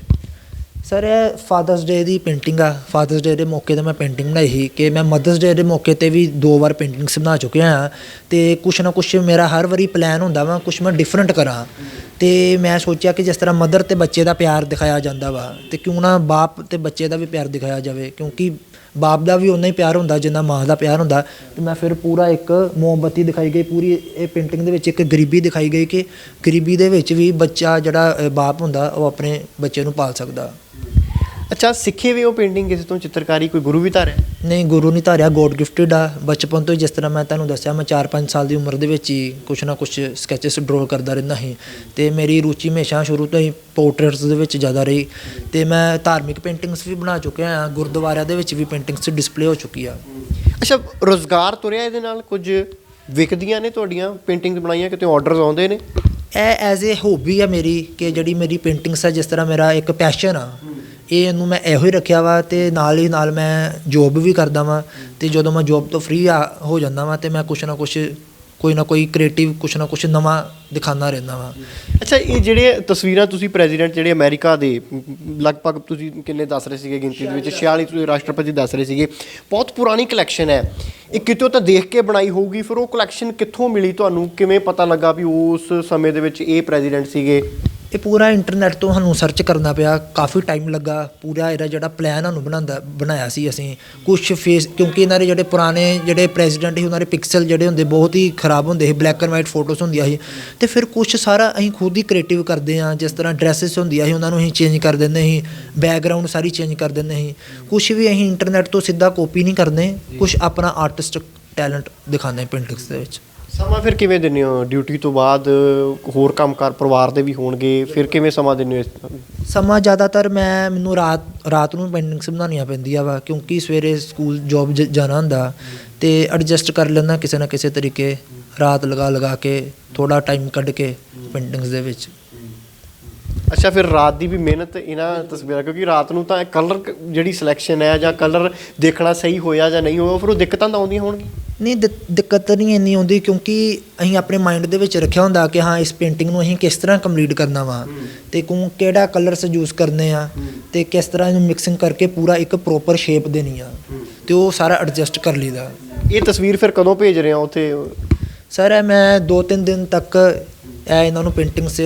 ਸਰ ਇਹ ਫਾਦਰਸ ਡੇ ਦੀ ਪੇਂਟਿੰਗ ਆ। ਫਾਦਰਸ ਡੇ ਦੇ ਮੌਕੇ 'ਤੇ ਮੈਂ ਪੇਂਟਿੰਗ ਬਣਾਈ ਸੀ ਕਿ ਮੈਂ ਮਦਰਸ ਡੇ ਦੇ ਮੌਕੇ 'ਤੇ ਵੀ 2 ਵਾਰ ਪੇਂਟਿੰਗਸ ਬਣਾ ਚੁੱਕਿਆ ਹਾਂ। ਅਤੇ ਕੁਛ ਨਾ ਕੁਛ ਮੇਰਾ ਹਰ ਵਾਰੀ ਪਲਾਨ ਹੁੰਦਾ ਵਾ ਕੁਛ ਮੈਂ ਡਿਫਰੈਂਟ ਕਰਾਂ। ਅਤੇ ਮੈਂ ਸੋਚਿਆ ਕਿ ਜਿਸ ਤਰ੍ਹਾਂ ਮਦਰ ਅਤੇ ਬੱਚੇ ਦਾ ਪਿਆਰ ਦਿਖਾਇਆ ਜਾਂਦਾ ਵਾ ਅਤੇ ਕਿਉਂ ਨਾ ਬਾਪ ਅਤੇ ਬੱਚੇ ਦਾ ਵੀ ਪਿਆਰ ਦਿਖਾਇਆ ਜਾਵੇ, ਕਿਉਂਕਿ ਬਾਪ ਦਾ ਵੀ ਓਨਾ ਹੀ ਪਿਆਰ ਹੁੰਦਾ ਜਿੰਨਾ ਮਾਂ ਦਾ ਪਿਆਰ ਹੁੰਦਾ। ਅਤੇ ਮੈਂ ਫਿਰ ਪੂਰਾ ਇੱਕ ਮੋਮਬੱਤੀ ਦਿਖਾਈ ਗਈ, ਪੂਰੀ ਇਹ ਪੇਂਟਿੰਗ ਦੇ ਵਿੱਚ ਇੱਕ ਗਰੀਬੀ ਦਿਖਾਈ ਗਈ ਕਿ ਗਰੀਬੀ ਦੇ ਵਿੱਚ ਵੀ ਬੱਚਾ ਜਿਹੜਾ ਬਾਪ ਹੁੰਦਾ ਉਹ ਆਪਣੇ ਬੱਚੇ ਨੂੰ ਪਾਲ ਸਕਦਾ। ਅੱਛਾ, ਸਿੱਖੇ ਵੀ ਉਹ ਪੇਂਟਿੰਗ ਕਿਸੇ ਤੋਂ, ਚਿੱਤਰਕਾਰੀ ਕੋਈ ਗੁਰੂ ਵੀ ਧਾਰਿਆ? ਨਹੀਂ, ਗੁਰੂ ਨਹੀਂ ਧਾਰਿਆ, ਗੋਡ ਗਿਫਟਿਡ ਆ। ਬਚਪਨ ਤੋਂ ਹੀ ਜਿਸ ਤਰ੍ਹਾਂ ਮੈਂ ਤੁਹਾਨੂੰ ਦੱਸਿਆ, ਮੈਂ 4-5 ਸਾਲ ਦੀ ਉਮਰ ਦੇ ਵਿੱਚ ਹੀ ਕੁਛ ਨਾ ਕੁਛ ਸਕੈਚਸ ਡਰੋ ਕਰਦਾ ਰਹਿੰਦਾ ਸੀ ਅਤੇ ਮੇਰੀ ਰੁਚੀ ਹਮੇਸ਼ਾ ਸ਼ੁਰੂ ਤੋਂ ਹੀ ਪੋਰਟਰੇਟਸ ਦੇ ਵਿੱਚ ਜ਼ਿਆਦਾ ਰਹੀ। ਅਤੇ ਮੈਂ ਧਾਰਮਿਕ ਪੇਂਟਿੰਗਸ ਵੀ ਬਣਾ ਚੁੱਕਿਆ ਹਾਂ, ਗੁਰਦੁਆਰਿਆਂ ਦੇ ਵਿੱਚ ਵੀ ਪੇਂਟਿੰਗਸ ਡਿਸਪਲੇ ਹੋ ਚੁੱਕੀ ਆ। ਅੱਛਾ, ਰੁਜ਼ਗਾਰ ਤੁਰਿਆ ਇਹਦੇ ਨਾਲ? ਕੁਝ ਵਿਕਦੀਆਂ ਨੇ ਤੁਹਾਡੀਆਂ ਪੇਂਟਿੰਗਸ ਬਣਾਈਆਂ, ਕਿਤੇ ਆਰਡਰਸ ਆਉਂਦੇ ਨੇ? ਇਹ ਐਜ਼ ਏ ਹੋਬੀ ਆ ਮੇਰੀ ਕਿ ਜਿਹੜੀ ਮੇਰੀ ਪੇਂਟਿੰਗਸ ਆ, ਜਿਸ ਤਰ੍ਹਾਂ ਮੇਰਾ ਇੱਕ ਪੈਸ਼ਨ ਆ, ਇਹਨੂੰ ਮੈਂ ਇਹੋ ਹੀ ਰੱਖਿਆ ਵਾ। ਅਤੇ ਨਾਲ ਹੀ ਨਾਲ ਮੈਂ ਜੋਬ ਵੀ ਕਰਦਾ ਵਾਂ ਅਤੇ ਜਦੋਂ ਮੈਂ ਜੋਬ ਤੋਂ ਫ੍ਰੀ ਹੋ ਜਾਂਦਾ ਵਾਂ ਅਤੇ ਮੈਂ ਕੁਛ ਨਾ ਕੁਛ ਕੋਈ ਨਾ ਕੋਈ ਕ੍ਰੀਏਟਿਵ ਕੁਛ ਨਾ ਕੁਛ ਨਵਾਂ ਦਿਖਾਉਂਦਾ ਰਹਿੰਦਾ ਵਾਂ। ਅੱਛਾ, ਇਹ ਜਿਹੜੇ ਤਸਵੀਰਾਂ ਤੁਸੀਂ ਪ੍ਰੈਜ਼ੀਡੈਂਟ ਜਿਹੜੇ ਅਮਰੀਕਾ ਦੇ, ਲਗਭਗ ਤੁਸੀਂ ਕਿੰਨੇ ਦੱਸ ਰਹੇ ਸੀਗੇ ਗਿਣਤੀ ਦੇ ਵਿੱਚ? 46 ਤੁਸੀਂ ਰਾਸ਼ਟਰਪਤੀ ਦੱਸ ਰਹੇ ਸੀਗੇ। ਬਹੁਤ ਪੁਰਾਣੀ ਕਲੈਕਸ਼ਨ ਹੈ ਇਹ, ਕਿਤੋਂ ਤਾਂ ਦੇਖ ਕੇ ਬਣਾਈ ਹੋਊਗੀ। ਫਿਰ ਉਹ ਕਲੈਕਸ਼ਨ ਕਿੱਥੋਂ ਮਿਲੀ ਤੁਹਾਨੂੰ? ਕਿਵੇਂ ਪਤਾ ਲੱਗਾ ਵੀ ਉਸ ਸਮੇਂ ਦੇ ਵਿੱਚ ਇਹ ਪ੍ਰੈਜ਼ੀਡੈਂਟ ਸੀਗੇ? ਇਹ ਪੂਰਾ ਇੰਟਰਨੈੱਟ ਤੋਂ ਸਾਨੂੰ ਸਰਚ ਕਰਨਾ ਪਿਆ, ਕਾਫੀ ਟਾਈਮ ਲੱਗਾ। ਪੂਰਾ ਇਹਦਾ ਜਿਹੜਾ ਪਲਾਨ ਸਾਨੂੰ ਬਣਾਇਆ ਸੀ ਅਸੀਂ ਕੁਛ ਫੇਸ, ਕਿਉਂਕਿ ਇਹਨਾਂ ਦੇ ਜਿਹੜੇ ਪੁਰਾਣੇ ਜਿਹੜੇ ਪ੍ਰੈਜ਼ੀਡੈਂਟ ਸੀ ਉਹਨਾਂ ਦੇ ਪਿਕਸਲ ਜਿਹੜੇ ਹੁੰਦੇ ਬਹੁਤ ਹੀ ਖਰਾਬ ਹੁੰਦੇ ਸੀ, ਬਲੈਕ ਐਂਡ ਵਾਈਟ ਫੋਟੋਜ਼ ਹੁੰਦੀਆਂ ਸੀ। ਅਤੇ ਫਿਰ ਕੁਛ ਸਾਰਾ ਅਸੀਂ ਖੁਦ ਹੀ ਕ੍ਰੀਏਟਿਵ ਕਰਦੇ ਹਾਂ। ਜਿਸ ਤਰ੍ਹਾਂ ਡਰੈਸਿਸ ਹੁੰਦੀਆਂ ਸੀ ਉਹਨਾਂ ਨੂੰ ਅਸੀਂ ਚੇਂਜ ਕਰ ਦਿੰਦੇ ਸੀ, ਬੈਕਗਰਾਊਂਡ ਸਾਰੀ ਚੇਂਜ ਕਰ ਦਿੰਦੇ ਸੀ। ਕੁਛ ਵੀ ਅਸੀਂ ਇੰਟਰਨੈੱਟ ਤੋਂ ਸਿੱਧਾ ਕਾਪੀ ਨਹੀਂ ਕਰਦੇ, ਕੁਛ ਆਪਣਾ ਆਰਟਿਸਟਿਕ ਟੈਲੈਂਟ ਦਿਖਾਉਂਦੇ ਪੇਂਟਿੰਗਸ ਦੇ ਵਿੱਚ। ਸਮਾਂ ਫਿਰ ਕਿਵੇਂ ਦਿੰਦੇ ਹੋ? ਡਿਊਟੀ ਤੋਂ ਬਾਅਦ ਹੋਰ ਕੰਮਕਾਰ ਪਰਿਵਾਰ ਦੇ ਵੀ ਹੋਣਗੇ, ਫਿਰ ਕਿਵੇਂ ਸਮਾਂ ਦਿੰਦੇ ਹੋ? ਸਮਾਂ ਜ਼ਿਆਦਾਤਰ ਮੈਨੂੰ ਰਾਤ ਨੂੰ ਪੇਂਟਿੰਗਸ ਬਣਾਉਣੀਆਂ ਪੈਂਦੀਆਂ ਵਾ, ਕਿਉਂਕਿ ਸਵੇਰੇ ਸਕੂਲ ਜੋਬ ਜਾਣਾ ਹੁੰਦਾ ਅਤੇ ਐਡਜਸਟ ਕਰ ਲੈਂਦਾ ਕਿਸੇ ਨਾ ਕਿਸੇ ਤਰੀਕੇ, ਰਾਤ ਲਗਾ ਕੇ ਥੋੜ੍ਹਾ ਟਾਈਮ ਕੱਢ ਕੇ ਪੇਂਟਿੰਗਸ ਦੇ ਵਿੱਚ। ਅੱਛਾ, ਫਿਰ ਰਾਤ ਦੀ ਵੀ ਮਿਹਨਤ ਇਹਨਾਂ ਤਸਵੀਰਾਂ, ਕਿਉਂਕਿ ਰਾਤ ਨੂੰ ਤਾਂ ਕਲਰ ਜਿਹੜੀ ਸਿਲੈਕਸ਼ਨ ਹੈ ਜਾਂ ਕਲਰ ਦੇਖਣਾ ਸਹੀ ਹੋਇਆ ਜਾਂ ਨਹੀਂ ਹੋਇਆ, ਫਿਰ ਉਹ ਦਿੱਕਤਾਂ ਤਾਂ ਆਉਂਦੀਆਂ ਹੋਣਗੀਆਂ? ਨਹੀਂ, ਦਿੱਕਤ ਨਹੀਂ ਇੰਨੀ ਆਉਂਦੀ, ਕਿਉਂਕਿ ਅਸੀਂ ਆਪਣੇ ਮਾਈਂਡ ਦੇ ਵਿੱਚ ਰੱਖਿਆ ਹੁੰਦਾ ਕਿ ਹਾਂ ਇਸ ਪੇਂਟਿੰਗ ਨੂੰ ਅਸੀਂ ਕਿਸ ਤਰ੍ਹਾਂ ਕੰਪਲੀਟ ਕਰਨਾ ਵਾ ਅਤੇ ਕਿਹੜਾ ਕਲਰਸ ਯੂਜ਼ ਕਰਨੇ ਆ ਅਤੇ ਕਿਸ ਤਰ੍ਹਾਂ ਇਹਨੂੰ ਮਿਕਸਿੰਗ ਕਰਕੇ ਪੂਰਾ ਇੱਕ ਪ੍ਰੋਪਰ ਸ਼ੇਪ ਦੇਣੀ ਆ ਅਤੇ ਉਹ ਸਾਰਾ ਐਡਜਸਟ ਕਰ ਲਈਦਾ। ਇਹ ਤਸਵੀਰ ਫਿਰ ਕਦੋਂ ਭੇਜ ਰਹੇ ਹੋ ਉੱਥੇ? ਸਰ ਇਹ ਮੈਂ 2-3 ਦਿਨ ਤੱਕ ਇਹਨਾਂ ਨੂੰ ਪੇਂਟਿੰਗਸ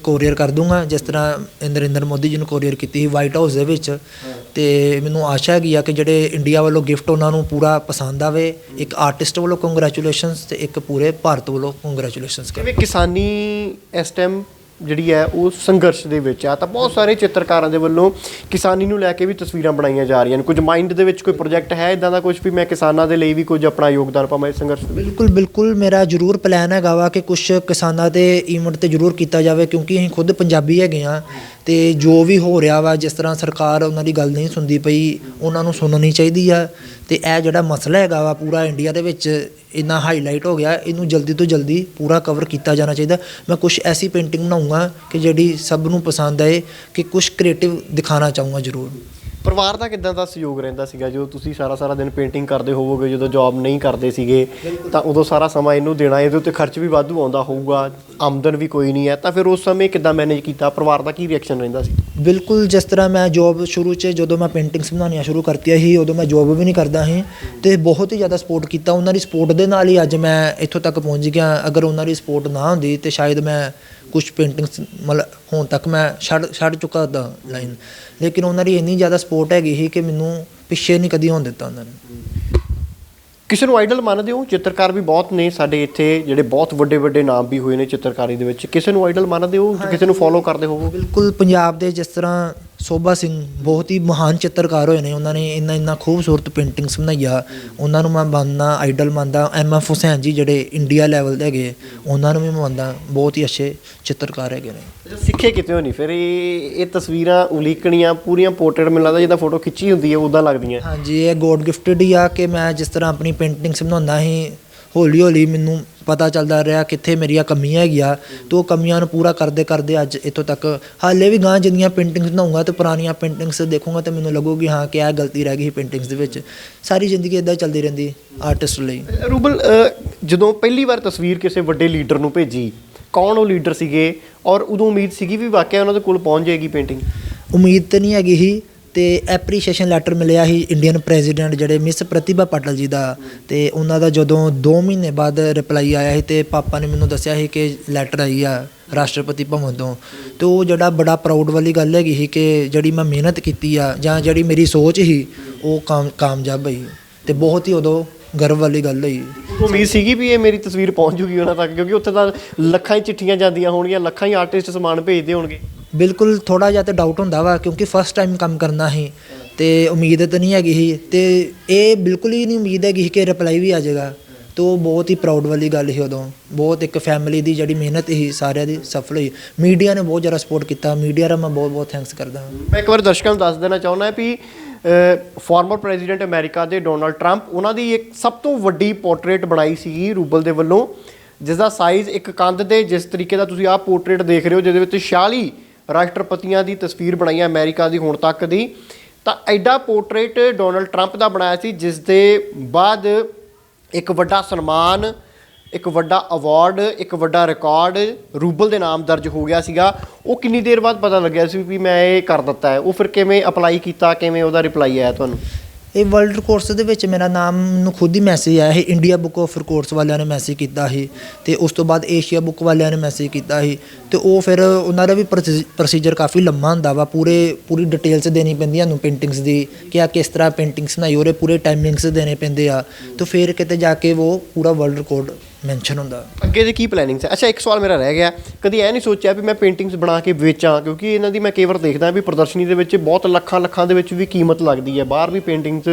ਕੋਰੀਅਰ ਕਰ ਦੂੰਗਾ, ਜਿਸ ਤਰ੍ਹਾਂ ਨਰਿੰਦਰ ਮੋਦੀ ਜੀ ਨੂੰ ਕੋਰੀਅਰ ਕੀਤੀ ਸੀ ਵਾਈਟ ਹਾਊਸ ਦੇ ਵਿੱਚ। ਅਤੇ ਮੈਨੂੰ ਆਸ਼ਾ ਹੈਗੀ ਆ ਕਿ ਜਿਹੜੇ ਇੰਡੀਆ ਵੱਲੋਂ ਗਿਫਟ ਉਹਨਾਂ ਨੂੰ ਪੂਰਾ ਪਸੰਦ ਆਵੇ। ਇੱਕ ਆਰਟਿਸਟ ਵੱਲੋਂ ਕੰਗਰੈਚੁਲੇਸ਼ਨਸ ਅਤੇ ਇੱਕ ਪੂਰੇ ਭਾਰਤ ਵੱਲੋਂ ਕੰਗਰੈਚੁਲੇਸ਼ਨਸ। ਕਿਵੇਂ ਕਿਸਾਨੀ ਇਸ ਟਾਈਮ ਜਿਹੜੀ ਹੈ ਉਹ ਸੰਘਰਸ਼ ਦੇ ਵਿੱਚ ਆ, ਤਾਂ ਬਹੁਤ ਸਾਰੇ ਚਿੱਤਰਕਾਰਾਂ ਦੇ ਵੱਲੋਂ ਕਿਸਾਨੀ ਨੂੰ ਲੈ ਕੇ ਵੀ ਤਸਵੀਰਾਂ ਬਣਾਈਆਂ ਜਾ ਰਹੀਆਂ ਨੇ। ਕੁਝ ਮਾਈਂਡ ਦੇ ਵਿੱਚ ਕੋਈ ਪ੍ਰੋਜੈਕਟ ਹੈ ਇੱਦਾਂ ਦਾ ਕੁਝ ਵੀ ਮੈਂ ਕਿਸਾਨਾਂ ਦੇ ਲਈ ਵੀ ਕੁਝ ਆਪਣਾ ਯੋਗਦਾਨ ਪਾਵਾਂ ਇਸ ਸੰਘਰਸ਼ ਵਿੱਚ? ਬਿਲਕੁਲ ਮੇਰਾ ਜ਼ਰੂਰ ਪਲਾਨ ਹੈਗਾ ਵਾ ਕਿ ਕੁਛ ਕਿਸਾਨਾਂ ਦੇ ਈਵੈਂਟ 'ਤੇ ਜ਼ਰੂਰ ਕੀਤਾ ਜਾਵੇ, ਕਿਉਂਕਿ ਅਸੀਂ ਖੁਦ ਪੰਜਾਬੀ ਹੈਗੇ ਹਾਂ ਅਤੇ ਜੋ ਵੀ ਹੋ ਰਿਹਾ ਵਾ, ਜਿਸ ਤਰ੍ਹਾਂ ਸਰਕਾਰ ਉਹਨਾਂ ਦੀ ਗੱਲ ਨਹੀਂ ਸੁਣਦੀ ਪਈ, ਉਹਨਾਂ ਨੂੰ ਸੁਣਨੀ ਚਾਹੀਦੀ ਆ। ਅਤੇ ਇਹ ਜਿਹੜਾ ਮਸਲਾ ਹੈਗਾ ਵਾ ਪੂਰਾ ਇੰਡੀਆ ਦੇ ਵਿੱਚ ਇੰਨਾ ਹਾਈਲਾਈਟ ਹੋ ਗਿਆ, ਇਹਨੂੰ ਜਲਦੀ ਤੋਂ ਜਲਦੀ ਪੂਰਾ ਕਵਰ ਕੀਤਾ ਜਾਣਾ ਚਾਹੀਦਾ। ਮੈਂ ਕੁਛ ਐਸੀ ਪੇਂਟਿੰਗ ਬਣਾਊਂਗਾ ਕਿ ਜਿਹੜੀ ਸਭ ਨੂੰ ਪਸੰਦ ਆਏ, ਕਿ ਕੁਛ ਕ੍ਰੀਏਟਿਵ ਦਿਖਾਉਣਾ ਚਾਹੂੰਗਾ ਜ਼ਰੂਰ। ਪਰਿਵਾਰ ਦਾ ਕਿੱਦਾਂ ਦਾ ਸਹਿਯੋਗ ਰਹਿੰਦਾ ਸੀਗਾ ਜਦੋਂ ਤੁਸੀਂ ਸਾਰਾ ਦਿਨ ਪੇਂਟਿੰਗ ਕਰਦੇ ਹੋਵੋਗੇ, ਜਦੋਂ ਜੌਬ ਨਹੀਂ ਕਰਦੇ ਸੀਗੇ ਤਾਂ ਉਦੋਂ ਸਾਰਾ ਸਮਾਂ ਇਹਨੂੰ ਦੇਣਾ, ਇਹਦੇ ਉੱਤੇ ਖਰਚ ਵੀ ਵਾਧੂ ਆਉਂਦਾ ਹੋਊਗਾ, ਆਮਦਨ ਵੀ ਕੋਈ ਨਹੀਂ ਹੈ, ਤਾਂ ਫਿਰ ਉਸ ਸਮੇਂ ਕਿੱਦਾਂ ਮੈਨੇਜ ਕੀਤਾ? ਪਰਿਵਾਰ ਦਾ ਕੀ ਰਿਐਕਸ਼ਨ ਰਹਿੰਦਾ ਸੀ? ਬਿਲਕੁਲ, ਜਿਸ ਤਰ੍ਹਾਂ ਮੈਂ ਜੋਬ ਸ਼ੁਰੂ 'ਚ ਜਦੋਂ ਮੈਂ ਪੇਂਟਿੰਗਸ ਬਣਾਉਣੀਆਂ ਸ਼ੁਰੂ ਕਰਤੀਆਂ ਸੀ, ਉਦੋਂ ਮੈਂ ਜੋਬ ਵੀ ਨਹੀਂ ਕਰਦਾ ਸੀ ਅਤੇ ਬਹੁਤ ਹੀ ਜ਼ਿਆਦਾ ਸਪੋਰਟ ਕੀਤਾ। ਉਹਨਾਂ ਦੀ ਸਪੋਰਟ ਦੇ ਨਾਲ ਹੀ ਅੱਜ ਮੈਂ ਇੱਥੋਂ ਤੱਕ ਪਹੁੰਚ ਗਿਆ। ਅਗਰ ਉਹਨਾਂ ਦੀ ਸਪੋਰਟ ਨਾ ਹੁੰਦੀ ਤਾਂ ਸ਼ਾਇਦ ਮੈਂ ਕੁਛ ਪੇਂਟਿੰਗਸ ਮਤਲਬ ਹੁਣ ਤੱਕ ਮੈਂ ਛੱਡ ਚੁੱਕਾ ਦਾ ਲਾਈਨ, ਲੇਕਿਨ ਉਹਨਾਂ ਦੀ ਇੰਨੀ ਜ਼ਿਆਦਾ ਸਪੋਰਟ ਹੈਗੀ ਸੀ ਕਿ ਮੈਨੂੰ ਪਿੱਛੇ ਨਹੀਂ ਕਦੀ ਹੋਣ ਦਿੱਤਾ ਉਹਨਾਂ ਨੇ। ਕਿਸੇ ਨੂੰ ਆਈਡਲ ਮੰਨਦੇ ਹੋ? ਚਿੱਤਰਕਾਰ ਵੀ ਬਹੁਤ ਨੇ ਸਾਡੇ ਇੱਥੇ ਜਿਹੜੇ ਬਹੁਤ ਵੱਡੇ ਨਾਮ ਵੀ ਹੋਏ ਨੇ ਚਿੱਤਰਕਾਰੀ ਦੇ ਵਿੱਚ, ਕਿਸੇ ਨੂੰ ਆਈਡਲ ਮੰਨਦੇ ਹੋ, ਕਿਸੇ ਨੂੰ ਫੋਲੋ ਕਰਦੇ ਹੋਵੋ? ਬਿਲਕੁਲ, ਪੰਜਾਬ ਦੇ ਜਿਸ ਤਰ੍ਹਾਂ ਸੋਭਾ ਸਿੰਘ ਬਹੁਤ ਹੀ ਮਹਾਨ ਚਿੱਤਰਕਾਰ ਹੋਏ ਨੇ, ਉਹਨਾਂ ਨੇ ਇੰਨਾ ਖੂਬਸੂਰਤ ਪੇਂਟਿੰਗਸ ਬਣਾਈਆਂ, ਉਹਨਾਂ ਨੂੰ ਮੈਂ ਮੰਨਦਾ, ਆਈਡਲ ਮੰਨਦਾ। MF ਹੁਸੈਨ ਜੀ ਜਿਹੜੇ ਇੰਡੀਆ ਲੈਵਲ ਦੇ ਹੈਗੇ, ਉਹਨਾਂ ਨੂੰ ਵੀ ਮੈਂ ਮੰਨਦਾ, ਬਹੁਤ ਹੀ ਅੱਛੇ ਚਿੱਤਰਕਾਰ ਹੈਗੇ ਨੇ। ਸਿੱਖੇ ਕਿਤੇ ਹੋ ਨਹੀਂ ਫਿਰ ਇਹ ਤਸਵੀਰਾਂ ਉਲੀਕਣੀਆਂ ਪੂਰੀਆਂ ਪੋਰਟਰੇਟ ਮੈਨੂੰ ਲੱਗਦਾ ਜਿੱਦਾਂ ਫੋਟੋ ਖਿੱਚੀ ਹੁੰਦੀ ਹੈ ਉੱਦਾਂ ਲੱਗਦੀਆਂ? ਹਾਂਜੀ, ਇਹ ਗੋਡ ਗਿਫਟਡ ਹੀ ਆ ਕਿ ਮੈਂ ਜਿਸ ਤਰ੍ਹਾਂ ਆਪਣੀ ਪੇਂਟਿੰਗਸ ਬਣਾਉਂਦਾ ਸੀ, ਹੌਲੀ ਮੈਨੂੰ ਪਤਾ ਚੱਲਦਾ ਰਿਹਾ ਕਿੱਥੇ ਮੇਰੀਆਂ ਕਮੀਆਂ ਹੈਗੀਆਂ, ਅਤੇ ਉਹ ਕਮੀਆਂ ਨੂੰ ਪੂਰਾ ਕਰਦੇ ਅੱਜ ਇੱਥੋਂ ਤੱਕ। ਹਾਲੇ ਵੀ ਗਾਂ ਜਿੰਨੀਆਂ ਪੇਂਟਿੰਗਸ ਬਣਾਊਂਗਾ ਅਤੇ ਪੁਰਾਣੀਆਂ ਪੇਂਟਿੰਗਸ ਦੇਖੂੰਗਾ ਤਾਂ ਮੈਨੂੰ ਲੱਗੂਗੀ ਹਾਂ ਕਿ ਇਹ ਗਲਤੀ ਰਹਿ ਗਈ ਸੀ ਪੇਂਟਿੰਗਸ ਦੇ ਵਿੱਚ। ਸਾਰੀ ਜ਼ਿੰਦਗੀ ਇੱਦਾਂ ਚੱਲਦੀ ਰਹਿੰਦੀ ਆਰਟਿਸਟ ਲਈ। ਰੂਬਲ, ਜਦੋਂ ਪਹਿਲੀ ਵਾਰ ਤਸਵੀਰ ਕਿਸੇ ਵੱਡੇ ਲੀਡਰ ਨੂੰ ਭੇਜੀ, ਕੌਣ ਉਹ ਲੀਡਰ ਸੀਗੇ ਔਰ ਉਦੋਂ ਉਮੀਦ ਸੀਗੀ ਵੀ ਵਾਕਿਆ ਉਹਨਾਂ ਦੇ ਕੋਲ ਪਹੁੰਚ ਜਾਏਗੀ ਪੇਂਟਿੰਗ? ਉਮੀਦ ਤਾਂ ਨਹੀਂ ਹੈਗੀ ਸੀ, ਅਤੇ ਐਪਰੀਸ਼ੀਏਸ਼ਨ ਲੈਟਰ ਮਿਲਿਆ ਸੀ ਇੰਡੀਅਨ ਪ੍ਰੈਜ਼ੀਡੈਂਟ ਜਿਹੜੇ ਮਿਸ ਪ੍ਰਤਿਭਾ ਪਾਟਲ ਜੀ ਦਾ, ਅਤੇ ਉਹਨਾਂ ਦਾ ਜਦੋਂ 2 ਮਹੀਨੇ ਬਾਅਦ ਰਿਪਲਾਈ ਆਇਆ ਸੀ ਅਤੇ ਪਾਪਾ ਨੇ ਮੈਨੂੰ ਦੱਸਿਆ ਸੀ ਕਿ ਲੈਟਰ ਆਈ ਆ ਰਾਸ਼ਟਰਪਤੀ ਭਵਨ ਤੋਂ। ਅਤੇ ਉਹ ਜਿਹੜਾ ਬੜਾ ਪ੍ਰਾਊਡ ਵਾਲੀ ਗੱਲ ਹੈਗੀ ਸੀ ਕਿ ਜਿਹੜੀ ਮੈਂ ਮਿਹਨਤ ਕੀਤੀ ਆ ਜਾਂ ਜਿਹੜੀ ਮੇਰੀ ਸੋਚ ਸੀ ਉਹ ਕਾਮਯਾਬ ਹੋਈ, ਅਤੇ ਬਹੁਤ ਹੀ ਉਦੋਂ ਗਰਵ ਵਾਲੀ ਗੱਲ ਹੋਈ। ਉਮੀਦ ਸੀਗੀ ਵੀ ਇਹ ਮੇਰੀ ਤਸਵੀਰ ਪਹੁੰਚ ਜੂਗੀ ਉਹਨਾਂ ਤੱਕ, ਕਿਉਂਕਿ ਉੱਥੇ ਤਾਂ ਲੱਖਾਂ ਹੀ ਚਿੱਠੀਆਂ ਜਾਂਦੀਆਂ ਹੋਣਗੀਆਂ, ਲੱਖਾਂ ਹੀ ਆਰਟਿਸਟ ਸਮਾਨ ਭੇਜਦੇ ਹੋਣਗੇ? ਬਿਲਕੁਲ, ਥੋੜ੍ਹਾ ਜਿਹਾ ਤਾਂ ਡਾਊਟ ਹੁੰਦਾ ਵਾ ਕਿਉਂਕਿ ਫਸਟ ਟਾਈਮ ਕੰਮ ਕਰਨਾ ਸੀ ਅਤੇ ਉਮੀਦ ਤਾਂ ਨਹੀਂ ਹੈਗੀ ਸੀ, ਅਤੇ ਇਹ ਬਿਲਕੁਲ ਹੀ ਨਹੀਂ ਉਮੀਦ ਹੈਗੀ ਸੀ ਕਿ ਰਿਪਲਾਈ ਵੀ ਆ ਜਾਏਗਾ। ਅਤੇ ਉਹ ਬਹੁਤ ਹੀ ਪ੍ਰਾਊਡ ਵਾਲੀ ਗੱਲ ਸੀ ਉਦੋਂ। ਬਹੁਤ ਇੱਕ ਫੈਮਿਲੀ ਦੀ ਜਿਹੜੀ ਮਿਹਨਤ ਸੀ ਸਾਰਿਆਂ ਦੀ ਸਫਲ ਹੋਈ। ਮੀਡੀਆ ਨੇ ਬਹੁਤ ਜ਼ਿਆਦਾ ਸਪੋਰਟ ਕੀਤਾ, ਮੀਡੀਆ ਦਾ ਮੈਂ ਬਹੁਤ ਥੈਂਕਸ ਕਰਦਾ ਹਾਂ। ਮੈਂ ਇੱਕ ਵਾਰ ਦਰਸ਼ਕਾਂ ਨੂੰ ਦੱਸ ਦੇਣਾ ਚਾਹੁੰਦਾ ਵੀ ਫਾਰਮਰ ਪ੍ਰੈਜ਼ੀਡੈਂਟ ਅਮਰੀਕਾ ਦੇ ਡੋਨਲਡ ਟਰੰਪ, ਉਹਨਾਂ ਦੀ ਇੱਕ ਸਭ ਤੋਂ ਵੱਡੀ ਪੋਰਟਰੇਟ ਬਣਾਈ ਸੀਗੀ ਰੂਬਲ ਦੇ ਵੱਲੋਂ, ਜਿਸ ਦਾ ਸਾਈਜ਼ ਇੱਕ ਕੰਧ ਦੇ ਜਿਸ ਤਰੀਕੇ ਦਾ ਤੁਸੀਂ ਆਹ ਪੋਰਟਰੇਟ ਦੇਖ ਰਹੇ ਹੋ, ਜਿਹਦੇ ਵਿੱਚ 46 ਰਾਸ਼ਟਰਪਤੀਆਂ ਦੀ ਤਸਵੀਰ ਬਣਾਈ ਹੈ ਅਮਰੀਕਾ ਦੀ ਹੁਣ ਤੱਕ ਦੀ, ਤਾਂ ਐਡਾ ਪੋਰਟਰੇਟ ਡੋਨਲਡ ਟਰੰਪ ਦਾ ਬਣਾਇਆ ਸੀ, ਜਿਸ ਦੇ ਬਾਅਦ ਇੱਕ ਵੱਡਾ ਸਨਮਾਨ, ਇੱਕ ਵੱਡਾ ਅਵਾਰਡ, ਇੱਕ ਵੱਡਾ ਰਿਕਾਰਡ ਰੂਬਲ ਦੇ ਨਾਮ ਦਰਜ ਹੋ ਗਿਆ ਸੀਗਾ। ਉਹ ਕਿੰਨੀ ਦੇਰ ਬਾਅਦ ਪਤਾ ਲੱਗਿਆ ਸੀ ਵੀ ਮੈਂ ਇਹ ਕਰ ਦਿੱਤਾ ਹੈ? ਉਹ ਫਿਰ ਕਿਵੇਂ ਅਪਲਾਈ ਕੀਤਾ, ਕਿਵੇਂ ਉਹਦਾ ਰਿਪਲਾਈ ਆਇਆ ਤੁਹਾਨੂੰ? ਇਹ ਵਰਲਡ ਰਿਕਾਰਡਸ ਦੇ ਵਿੱਚ ਮੇਰਾ ਨਾਮ ਮੈਨੂੰ ਖੁਦ ਹੀ ਮੈਸੇਜ ਆਇਆ ਸੀ। ਇੰਡੀਆ ਬੁੱਕ ਆਫ ਰਿਕਾਰਡਸ ਵਾਲਿਆਂ ਨੇ ਮੈਸੇਜ ਕੀਤਾ ਸੀ, ਅਤੇ ਉਸ ਤੋਂ ਬਾਅਦ ਏਸ਼ੀਆ ਬੁੱਕ ਵਾਲਿਆਂ ਨੇ ਮੈਸੇਜ ਕੀਤਾ ਸੀ, ਅਤੇ ਉਹ ਫਿਰ ਉਹਨਾਂ ਦਾ ਵੀ ਪ੍ਰੋਸੀਜਰ ਕਾਫੀ ਲੰਮਾ ਹੁੰਦਾ ਵਾ। ਪੂਰੀ ਡਿਟੇਲਸ ਦੇਣੀ ਪੈਂਦੀ ਸਾਨੂੰ ਪੇਂਟਿੰਗਸ ਦੀ, ਕਿ ਆ ਕਿਸ ਤਰ੍ਹਾਂ ਪੇਂਟਿੰਗਸ ਬਣਾਈ, ਉਹਦੇ ਪੂਰੇ ਟਾਈਮਿੰਗਸ ਦੇਣੇ ਪੈਂਦੇ ਆ, ਅਤੇ ਫਿਰ ਕਿਤੇ ਜਾ ਕੇ ਉਹ ਪੂਰਾ ਵਰਲਡ ਰਿਕਾਰਡ ਮੈਂਸ਼ਨ ਹੁੰਦਾ। ਅੱਗੇ ਦੀ ਕੀ ਪਲੈਨਿੰਗਸ ਹੈ? ਅੱਛਾ, ਇੱਕ ਸਵਾਲ ਮੇਰਾ ਰਹਿ ਗਿਆ, ਕਦੀ ਇਹ ਨਹੀਂ ਸੋਚਿਆ ਵੀ ਮੈਂ ਪੇਂਟਿੰਗਸ ਬਣਾ ਕੇ ਵੇਚਾਂ? ਕਿਉਂਕਿ ਇਹਨਾਂ ਦੀ ਮੈਂ ਕਈ ਵਾਰ ਦੇਖਦਾ ਵੀ ਪ੍ਰਦਰਸ਼ਨੀ ਦੇ ਵਿੱਚ ਬਹੁਤ ਲੱਖਾਂ ਦੇ ਵਿੱਚ ਵੀ ਕੀਮਤ ਲੱਗਦੀ ਹੈ, ਬਾਹਰ ਵੀ ਪੇਂਟਿੰਗਸ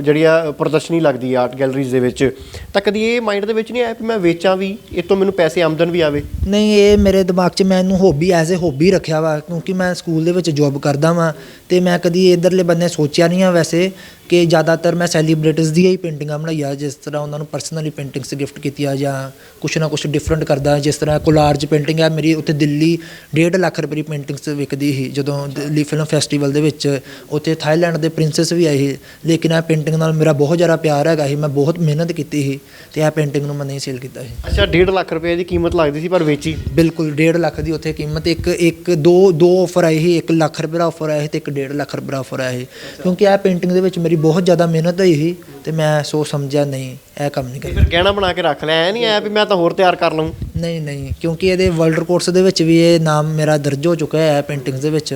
ਜਿਹੜੀ ਆ ਪ੍ਰਦਰਸ਼ਨੀ ਲੱਗਦੀ ਹੈ ਆਰਟ ਗੈਲਰੀਜ਼ ਦੇ ਵਿੱਚ, ਤਾਂ ਕਦੀ ਇਹ ਮਾਈਂਡ ਦੇ ਵਿੱਚ ਨਹੀਂ ਆਇਆ ਵੀ ਮੈਂ ਵੇਚਾਂ ਵੀ, ਇਹ ਤੋਂ ਮੈਨੂੰ ਪੈਸੇ ਆਮਦਨ ਵੀ ਆਵੇ? ਨਹੀਂ, ਇਹ ਮੇਰੇ ਦਿਮਾਗ 'ਚ ਮੈਂ ਇਹਨੂੰ ਹੌਬੀ ਐਜ਼ ਏ ਹੌਬੀ ਰੱਖਿਆ ਵਾ, ਕਿਉਂਕਿ ਮੈਂ ਸਕੂਲ ਦੇ ਵਿੱਚ ਜੋਬ ਕਰਦਾ ਵਾਂ, ਅਤੇ ਮੈਂ ਕਦੀ ਇੱਧਰਲੇ ਬੰਨੇ ਸੋਚਿਆ ਨਹੀਂ ਆ ਵੈਸੇ, ਕਿ ਜ਼ਿਆਦਾਤਰ ਮੈਂ ਸੈਲੀਬ੍ਰਿਟੀਜ਼ ਦੀਆਂ ਹੀ ਪੇਂਟਿੰਗਾਂ ਬਣਾਈਆਂ, ਜਿਸ ਤਰ੍ਹਾਂ ਉਹਨਾਂ ਨੂੰ ਪਰਸਨਲੀ ਪੇਂਟਿੰਗਸ ਗਿਫਟ ਕੀਤੀਆਂ ਜਾਂ ਕੁਛ ਨਾ ਕੁਛ ਡਿਫਰੈਂਟ ਕਰਦਾ। ਜਿਸ ਤਰ੍ਹਾਂ ਕੋਲਾਰਜ ਪੇਂਟਿੰਗ ਹੈ ਮੇਰੀ, ਉੱਥੇ ਦਿੱਲੀ 1.5 ਲੱਖ ਰੁਪਏ ਦੀ ਪੇਂਟਿੰਗਸ ਵਿਕਦੀ ਸੀ ਜਦੋਂ ਦਿੱਲੀ ਫਿਲਮ ਫੈਸਟੀਵਲ ਦੇ ਵਿੱਚ। ਉੱਥੇ ਥਾਈਲੈਂਡ ਦੇ ਪ੍ਰਿੰਸੈਸ ਵੀ ਆਏ ਸੀ, ਲੇਕਿਨ ਇਹ ਪੇਂਟਿੰਗ ਨਾਲ ਮੇਰਾ ਬਹੁਤ ਜ਼ਿਆਦਾ ਪਿਆਰ ਹੈਗਾ ਸੀ, ਮੈਂ ਬਹੁਤ ਮਿਹਨਤ ਕੀਤੀ ਸੀ, ਅਤੇ ਇਹ ਪੇਂਟਿੰਗ ਨੂੰ ਮੈਂ ਨਹੀਂ ਸੇਲ ਕੀਤਾ ਸੀ। ਅੱਛਾ, 1.5 ਲੱਖ ਰੁਪਏ ਦੀ ਕੀਮਤ ਲੱਗਦੀ ਸੀ ਪਰ ਵੇਚੀ? ਬਿਲਕੁਲ, 1.5 ਲੱਖ ਦੀ ਉੱਥੇ ਕੀਮਤ। ਦੋ ਆਫਰ ਆਏ ਸੀ, 1 ਲੱਖ ਰੁਪਏ ਦਾ ਆਫਰ ਆਇਆ ਸੀ ਅਤੇ ਇੱਕ 1.5 ਲੱਖ ਰੁਪਏ ਦਾ ਆਫਰ ਆਇਆ ਸੀ, ਕਿਉਂਕਿ ਇਹ ਪੇਂਟਿੰਗ ਦੇ ਵਿੱਚ ਮੇਰੀ ਬਹੁਤ ਜ਼ਿਆਦਾ ਮਿਹਨਤ ਹੋਈ ਸੀ, ਅਤੇ ਮੈਂ ਸੋਚ ਸਮਝਿਆ ਨਹੀਂ ਇਹ ਕੰਮ ਨਹੀਂ ਕਰਨਾ। ਫਿਰ ਗਹਿਣਾ ਬਣਾ ਕੇ ਰੱਖ ਲਿਆ? ਐ ਨਹੀਂ ਆਇਆ ਵੀ ਮੈਂ ਤਾਂ ਹੋਰ ਤਿਆਰ ਕਰ ਲਵਾਂ? ਨਹੀਂ, ਕਿਉਂਕਿ ਇਹਦੇ ਵਰਲਡ ਰਿਕਾਰਡਸ ਦੇ ਵਿੱਚ ਵੀ ਇਹ ਨਾਮ ਮੇਰਾ ਦਰਜ ਹੋ ਚੁੱਕਾ ਹੈ ਪੇਂਟਿੰਗਸ ਦੇ ਵਿੱਚ।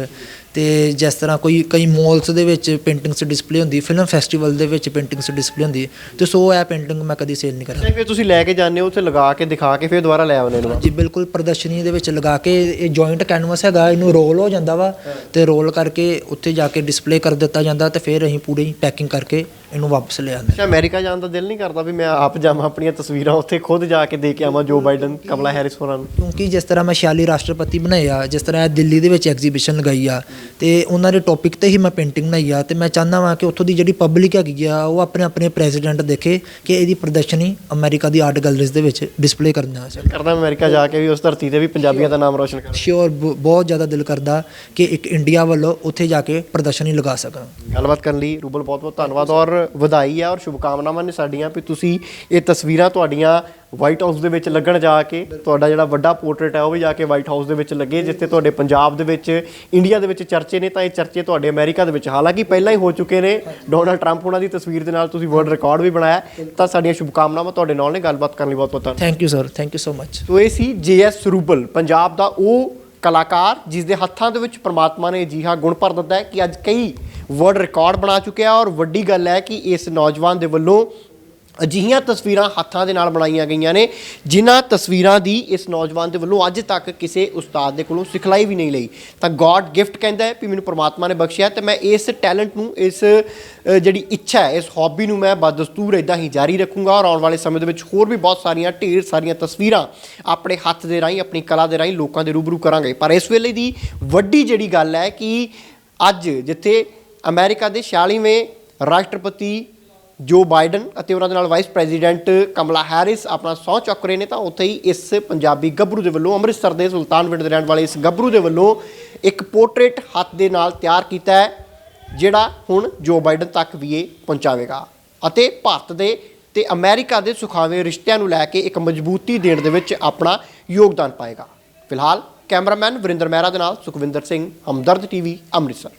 ਅਤੇ ਜਿਸ ਤਰ੍ਹਾਂ ਕਈ ਮੋਲਸ ਦੇ ਵਿੱਚ ਪੇਂਟਿੰਗਸ ਡਿਸਪਲੇ ਹੁੰਦੀ, ਫਿਲਮ ਫੈਸਟੀਵਲ ਦੇ ਵਿੱਚ ਪੇਂਟਿੰਗਸ ਡਿਸਪਲੇ ਹੁੰਦੀ, ਅਤੇ ਸੋ ਇਹ ਪੇਂਟਿੰਗ ਮੈਂ ਕਦੀ ਸੇਲ ਨਹੀਂ ਕਰਦਾ। ਫਿਰ ਤੁਸੀਂ ਲੈ ਕੇ ਜਾਂਦੇ ਹੋ ਉੱਥੇ ਲਗਾ ਕੇ ਦਿਖਾ ਕੇ ਫਿਰ ਦੁਬਾਰਾ ਲੈ ਆਉਂਦੇ ਨੇ? ਜੀ ਬਿਲਕੁਲ, ਪ੍ਰਦਰਸ਼ਨੀ ਦੇ ਵਿੱਚ ਲਗਾ ਕੇ, ਇਹ ਜੁਆਇੰਟ ਕੈਨਵਸ ਹੈਗਾ, ਇਹਨੂੰ ਰੋਲ ਹੋ ਜਾਂਦਾ ਵਾ, ਅਤੇ ਰੋਲ ਕਰਕੇ ਉੱਥੇ ਜਾ ਕੇ ਡਿਸਪਲੇ ਕਰ ਦਿੱਤਾ ਜਾਂਦਾ, ਅਤੇ ਫਿਰ ਅਸੀਂ ਪੂਰੀ ਪੈਕਿੰਗ ਕਰਕੇ ਇਹਨੂੰ ਵਾਪਸ ਲਿਆਉਂਦੇ। ਅੱਛਾ, ਅਮਰੀਕਾ ਜਾਣ ਦਾ ਦਿਲ ਨਹੀਂ ਕਰਦਾ ਵੀ ਮੈਂ ਆਪ ਜਾਵਾਂ, ਆਪਣੀਆਂ ਤਸਵੀਰਾਂ ਉੱਥੇ ਖੁਦ ਜਾ ਕੇ ਦੇ ਕੇ ਆਵਾਂ ਜੋ ਬਾਈਡਨ, ਕਮਲਾ ਹੈਰਿਸ ਹੋਰਾਂ ਨੂੰ? ਕਿਉਂਕਿ ਜਿਸ ਤਰ੍ਹਾਂ ਮੈਂ 46 ਰਾਸ਼ਟਰਪਤੀ ਬਣਾਏ ਆ, ਜਿਸ ਤਰ੍ਹਾਂ ਇਹ ਦਿੱਲੀ ਦੇ ਵਿੱਚ ਐਗਜ਼ੀਬਿਸ਼ਨ ਲਗਾਈ ਆ ਤੇ ਉਹਨਾਂ ਦੇ ਟੌਪਿਕ ਤੇ ਹੀ ਮੈਂ ਪੇਂਟਿੰਗ ਬਣਾਈ ਆ, ਤੇ ਮੈਂ ਚਾਹੁੰਦਾ ਵਾਂ ਕਿ ਉੱਥੋਂ ਦੀ ਜਿਹੜੀ ਪਬਲਿਕ ਹੈਗੀ ਆ ਉਹ ਆਪਣੇ ਆਪਣੇ ਪ੍ਰੈਜ਼ੀਡੈਂਟ ਦੇਖੇ ਕਿ ਇਹਦੀ ਪ੍ਰਦਰਸ਼ਨੀ ਅਮਰੀਕਾ ਦੀ ਆਰਟ ਗੈਲਰੀਜ਼ ਦੇ ਵਿੱਚ ਡਿਸਪਲੇ ਕਰਨਾ ਚਾਹੀਦਾ। ਕਰਦਾ ਅਮਰੀਕਾ ਜਾ ਕੇ ਵੀ ਉਸ ਧਰਤੀ ਤੇ ਵੀ ਪੰਜਾਬੀਆਂ ਦਾ ਨਾਮ ਰੋਸ਼ਨ ਕਰਾਂ। ਸ਼ੋਰ ਬਹੁਤ ਜ਼ਿਆਦਾ ਦਿਲ ਕਰਦਾ ਕਿ ਇੱਕ ਇੰਡੀਆ ਵੱਲੋਂ ਉੱਥੇ ਜਾ ਕੇ ਪ੍ਰਦਰਸ਼ਨੀ ਲਗਾ ਸਕਾਂ। ਗੱਲਬਾਤ ਕਰਨ ਲਈ ਰੂਬਲ ਬਹੁਤ ਬਹੁਤ ਧੰਨਵਾਦ ਔਰ ਵਧਾਈ ਆ ਔਰ ਸ਼ੁਭਕਾਮਨਾਵਾਂ ਨੇ ਸਾਡੀਆਂ ਵੀ ਤੁਸੀਂ ਇਹ ਤਸਵੀਰਾਂ ਤੁਹਾਡੀਆਂ ਵਾਈਟ ਹਾਊਸ ਦੇ ਵਿੱਚ ਲੱਗਣ, ਜਾ ਕੇ ਤੁਹਾਡਾ ਜਿਹੜਾ ਵੱਡਾ ਪੋਰਟਰੇਟ ਹੈ ਉਹ ਵੀ ਜਾ ਕੇ ਵਾਈਟ ਹਾਊਸ ਦੇ ਵਿੱਚ ਲੱਗੇ, ਜਿੱਥੇ ਤੁਹਾਡੇ ਪੰਜਾਬ ਦੇ ਵਿੱਚ, ਇੰਡੀਆ ਦੇ ਵਿੱਚ ਚਰਚੇ ਨੇ, ਤਾਂ ਇਹ ਚਰਚੇ ਤੁਹਾਡੇ ਅਮਰੀਕਾ ਦੇ ਵਿੱਚ ਹਾਲਾਂਕਿ ਪਹਿਲਾਂ ਹੀ ਹੋ ਚੁੱਕੇ ਨੇ। ਡੋਨਾਲਡ ਟਰੰਪ ਉਹਨਾਂ ਦੀ ਤਸਵੀਰ ਦੇ ਨਾਲ ਤੁਸੀਂ ਵਰਲਡ ਰਿਕਾਰਡ ਵੀ ਬਣਾਇਆ, ਤਾਂ ਸਾਡੀਆਂ ਸ਼ੁਭਕਾਮਨਾਵਾਂ ਤੁਹਾਡੇ ਨਾਲ ਨੇ। ਗੱਲਬਾਤ ਕਰਨ ਲਈ ਬਹੁਤ ਬਹੁਤ ਧੰਨਵਾਦ। Thank you sir, thank you so much. So ਇਹ ਸੀ JS ਰੂਬਲ, ਪੰਜਾਬ ਦਾ ਉਹ ਕਲਾਕਾਰ ਜਿਸ ਦੇ ਹੱਥਾਂ ਦੇ ਵਿੱਚ ਪ੍ਰਮਾਤਮਾ ਨੇ ਅਜਿਹਾ ਗੁਣ ਭਰ ਦਿੱਤਾ ਹੈ ਕਿ ਅੱਜ ਕਈ ਵਰਲਡ ਰਿਕਾਰਡ ਬਣਾ ਚੁੱਕਿਆ। ਔਰ ਵੱਡੀ ਗੱਲ ਹੈ ਕਿ ਇਸ ਨੌਜਵਾਨ ਦੇ ਵੱਲੋਂ ਅਜਿਹੀਆਂ ਤਸਵੀਰਾਂ ਹੱਥਾਂ ਦੇ ਨਾਲ ਬਣਾਈਆਂ ਗਈਆਂ ਨੇ ਜਿਨ੍ਹਾਂ ਤਸਵੀਰਾਂ ਦੀ ਇਸ ਨੌਜਵਾਨ ਦੇ ਵੱਲੋਂ ਅੱਜ ਤੱਕ ਕਿਸੇ ਉਸਤਾਦ ਦੇ ਕੋਲੋਂ ਸਿਖਲਾਈ ਵੀ ਨਹੀਂ ਲਈ। ਤਾਂ ਗੋਡ ਗਿਫਟ ਕਹਿੰਦਾ ਹੈ ਵੀ ਮੈਨੂੰ ਪ੍ਰਮਾਤਮਾ ਨੇ ਬਖਸ਼ਿਆ, ਤੇ ਮੈਂ ਇਸ ਟੈਲੈਂਟ ਨੂੰ, ਇਸ ਜਿਹੜੀ ਇੱਛਾ ਹੈ, ਇਸ ਹੌਬੀ ਨੂੰ ਮੈਂ ਬਦਸਤੂਰ ਇੱਦਾਂ ਹੀ ਜਾਰੀ ਰੱਖੂੰਗਾ। ਔਰ ਆਉਣ ਵਾਲੇ ਸਮੇਂ ਦੇ ਵਿੱਚ ਹੋਰ ਵੀ ਬਹੁਤ ਸਾਰੀਆਂ, ਢੇਰ ਸਾਰੀਆਂ ਤਸਵੀਰਾਂ ਆਪਣੇ ਹੱਥ ਦੇ ਰਾਹੀਂ, ਆਪਣੀ ਕਲਾ ਦੇ ਰਾਹੀਂ ਲੋਕਾਂ ਦੇ ਰੂਬਰੂ ਕਰਾਂਗੇ। ਪਰ ਇਸ ਵੇਲੇ ਦੀ ਵੱਡੀ ਜਿਹੜੀ ਗੱਲ ਹੈ ਕਿ ਅੱਜ ਜਿੱਥੇ ਅਮਰੀਕਾ ਦੇ 46ਵੇਂ ਰਾਸ਼ਟਰਪਤੀ ਜੋ ਬਾਈਡਨ ਅਤੇ ਉਹਨਾਂ ਦੇ ਨਾਲ ਵਾਈਸ ਪ੍ਰੈਜ਼ੀਡੈਂਟ ਕਮਲਾ ਹੈਰਿਸ ਆਪਣਾ ਸਹੁੰ ਚੁੱਕ ਰਹੇ ਨੇ, ਤਾਂ ਉੱਥੇ ਹੀ ਇਸ ਪੰਜਾਬੀ ਗੱਭਰੂ ਦੇ ਵੱਲੋਂ, ਅੰਮ੍ਰਿਤਸਰ ਦੇ ਸੁਲਤਾਨਵਿੰਡ ਦੇ ਰਹਿਣ ਵਾਲੇ ਇਸ ਗੱਭਰੂ ਦੇ ਵੱਲੋਂ ਇੱਕ ਪੋਰਟਰੇਟ ਹੱਥ ਦੇ ਨਾਲ ਤਿਆਰ ਕੀਤਾ ਹੈ, ਜਿਹੜਾ ਹੁਣ ਜੋ ਬਾਈਡਨ ਤੱਕ ਵੀ ਇਹ ਪਹੁੰਚਾਵੇਗਾ ਅਤੇ ਭਾਰਤ ਦੇ ਤੇ ਅਮਰੀਕਾ ਦੇ ਸੁਖਾਵੇਂ ਰਿਸ਼ਤਿਆਂ ਨੂੰ ਲੈ ਕੇ ਇੱਕ ਮਜ਼ਬੂਤੀ ਦੇਣ ਦੇ ਵਿੱਚ ਆਪਣਾ ਯੋਗਦਾਨ ਪਾਏਗਾ। ਫਿਲਹਾਲ ਕੈਮਰਾਮੈਨ ਵਰਿੰਦਰ ਮਹਿਰਾ ਦੇ ਨਾਲ ਸੁਖਵਿੰਦਰ ਸਿੰਘ, ਹਮਦਰਦ TV, ਅੰਮ੍ਰਿਤਸਰ।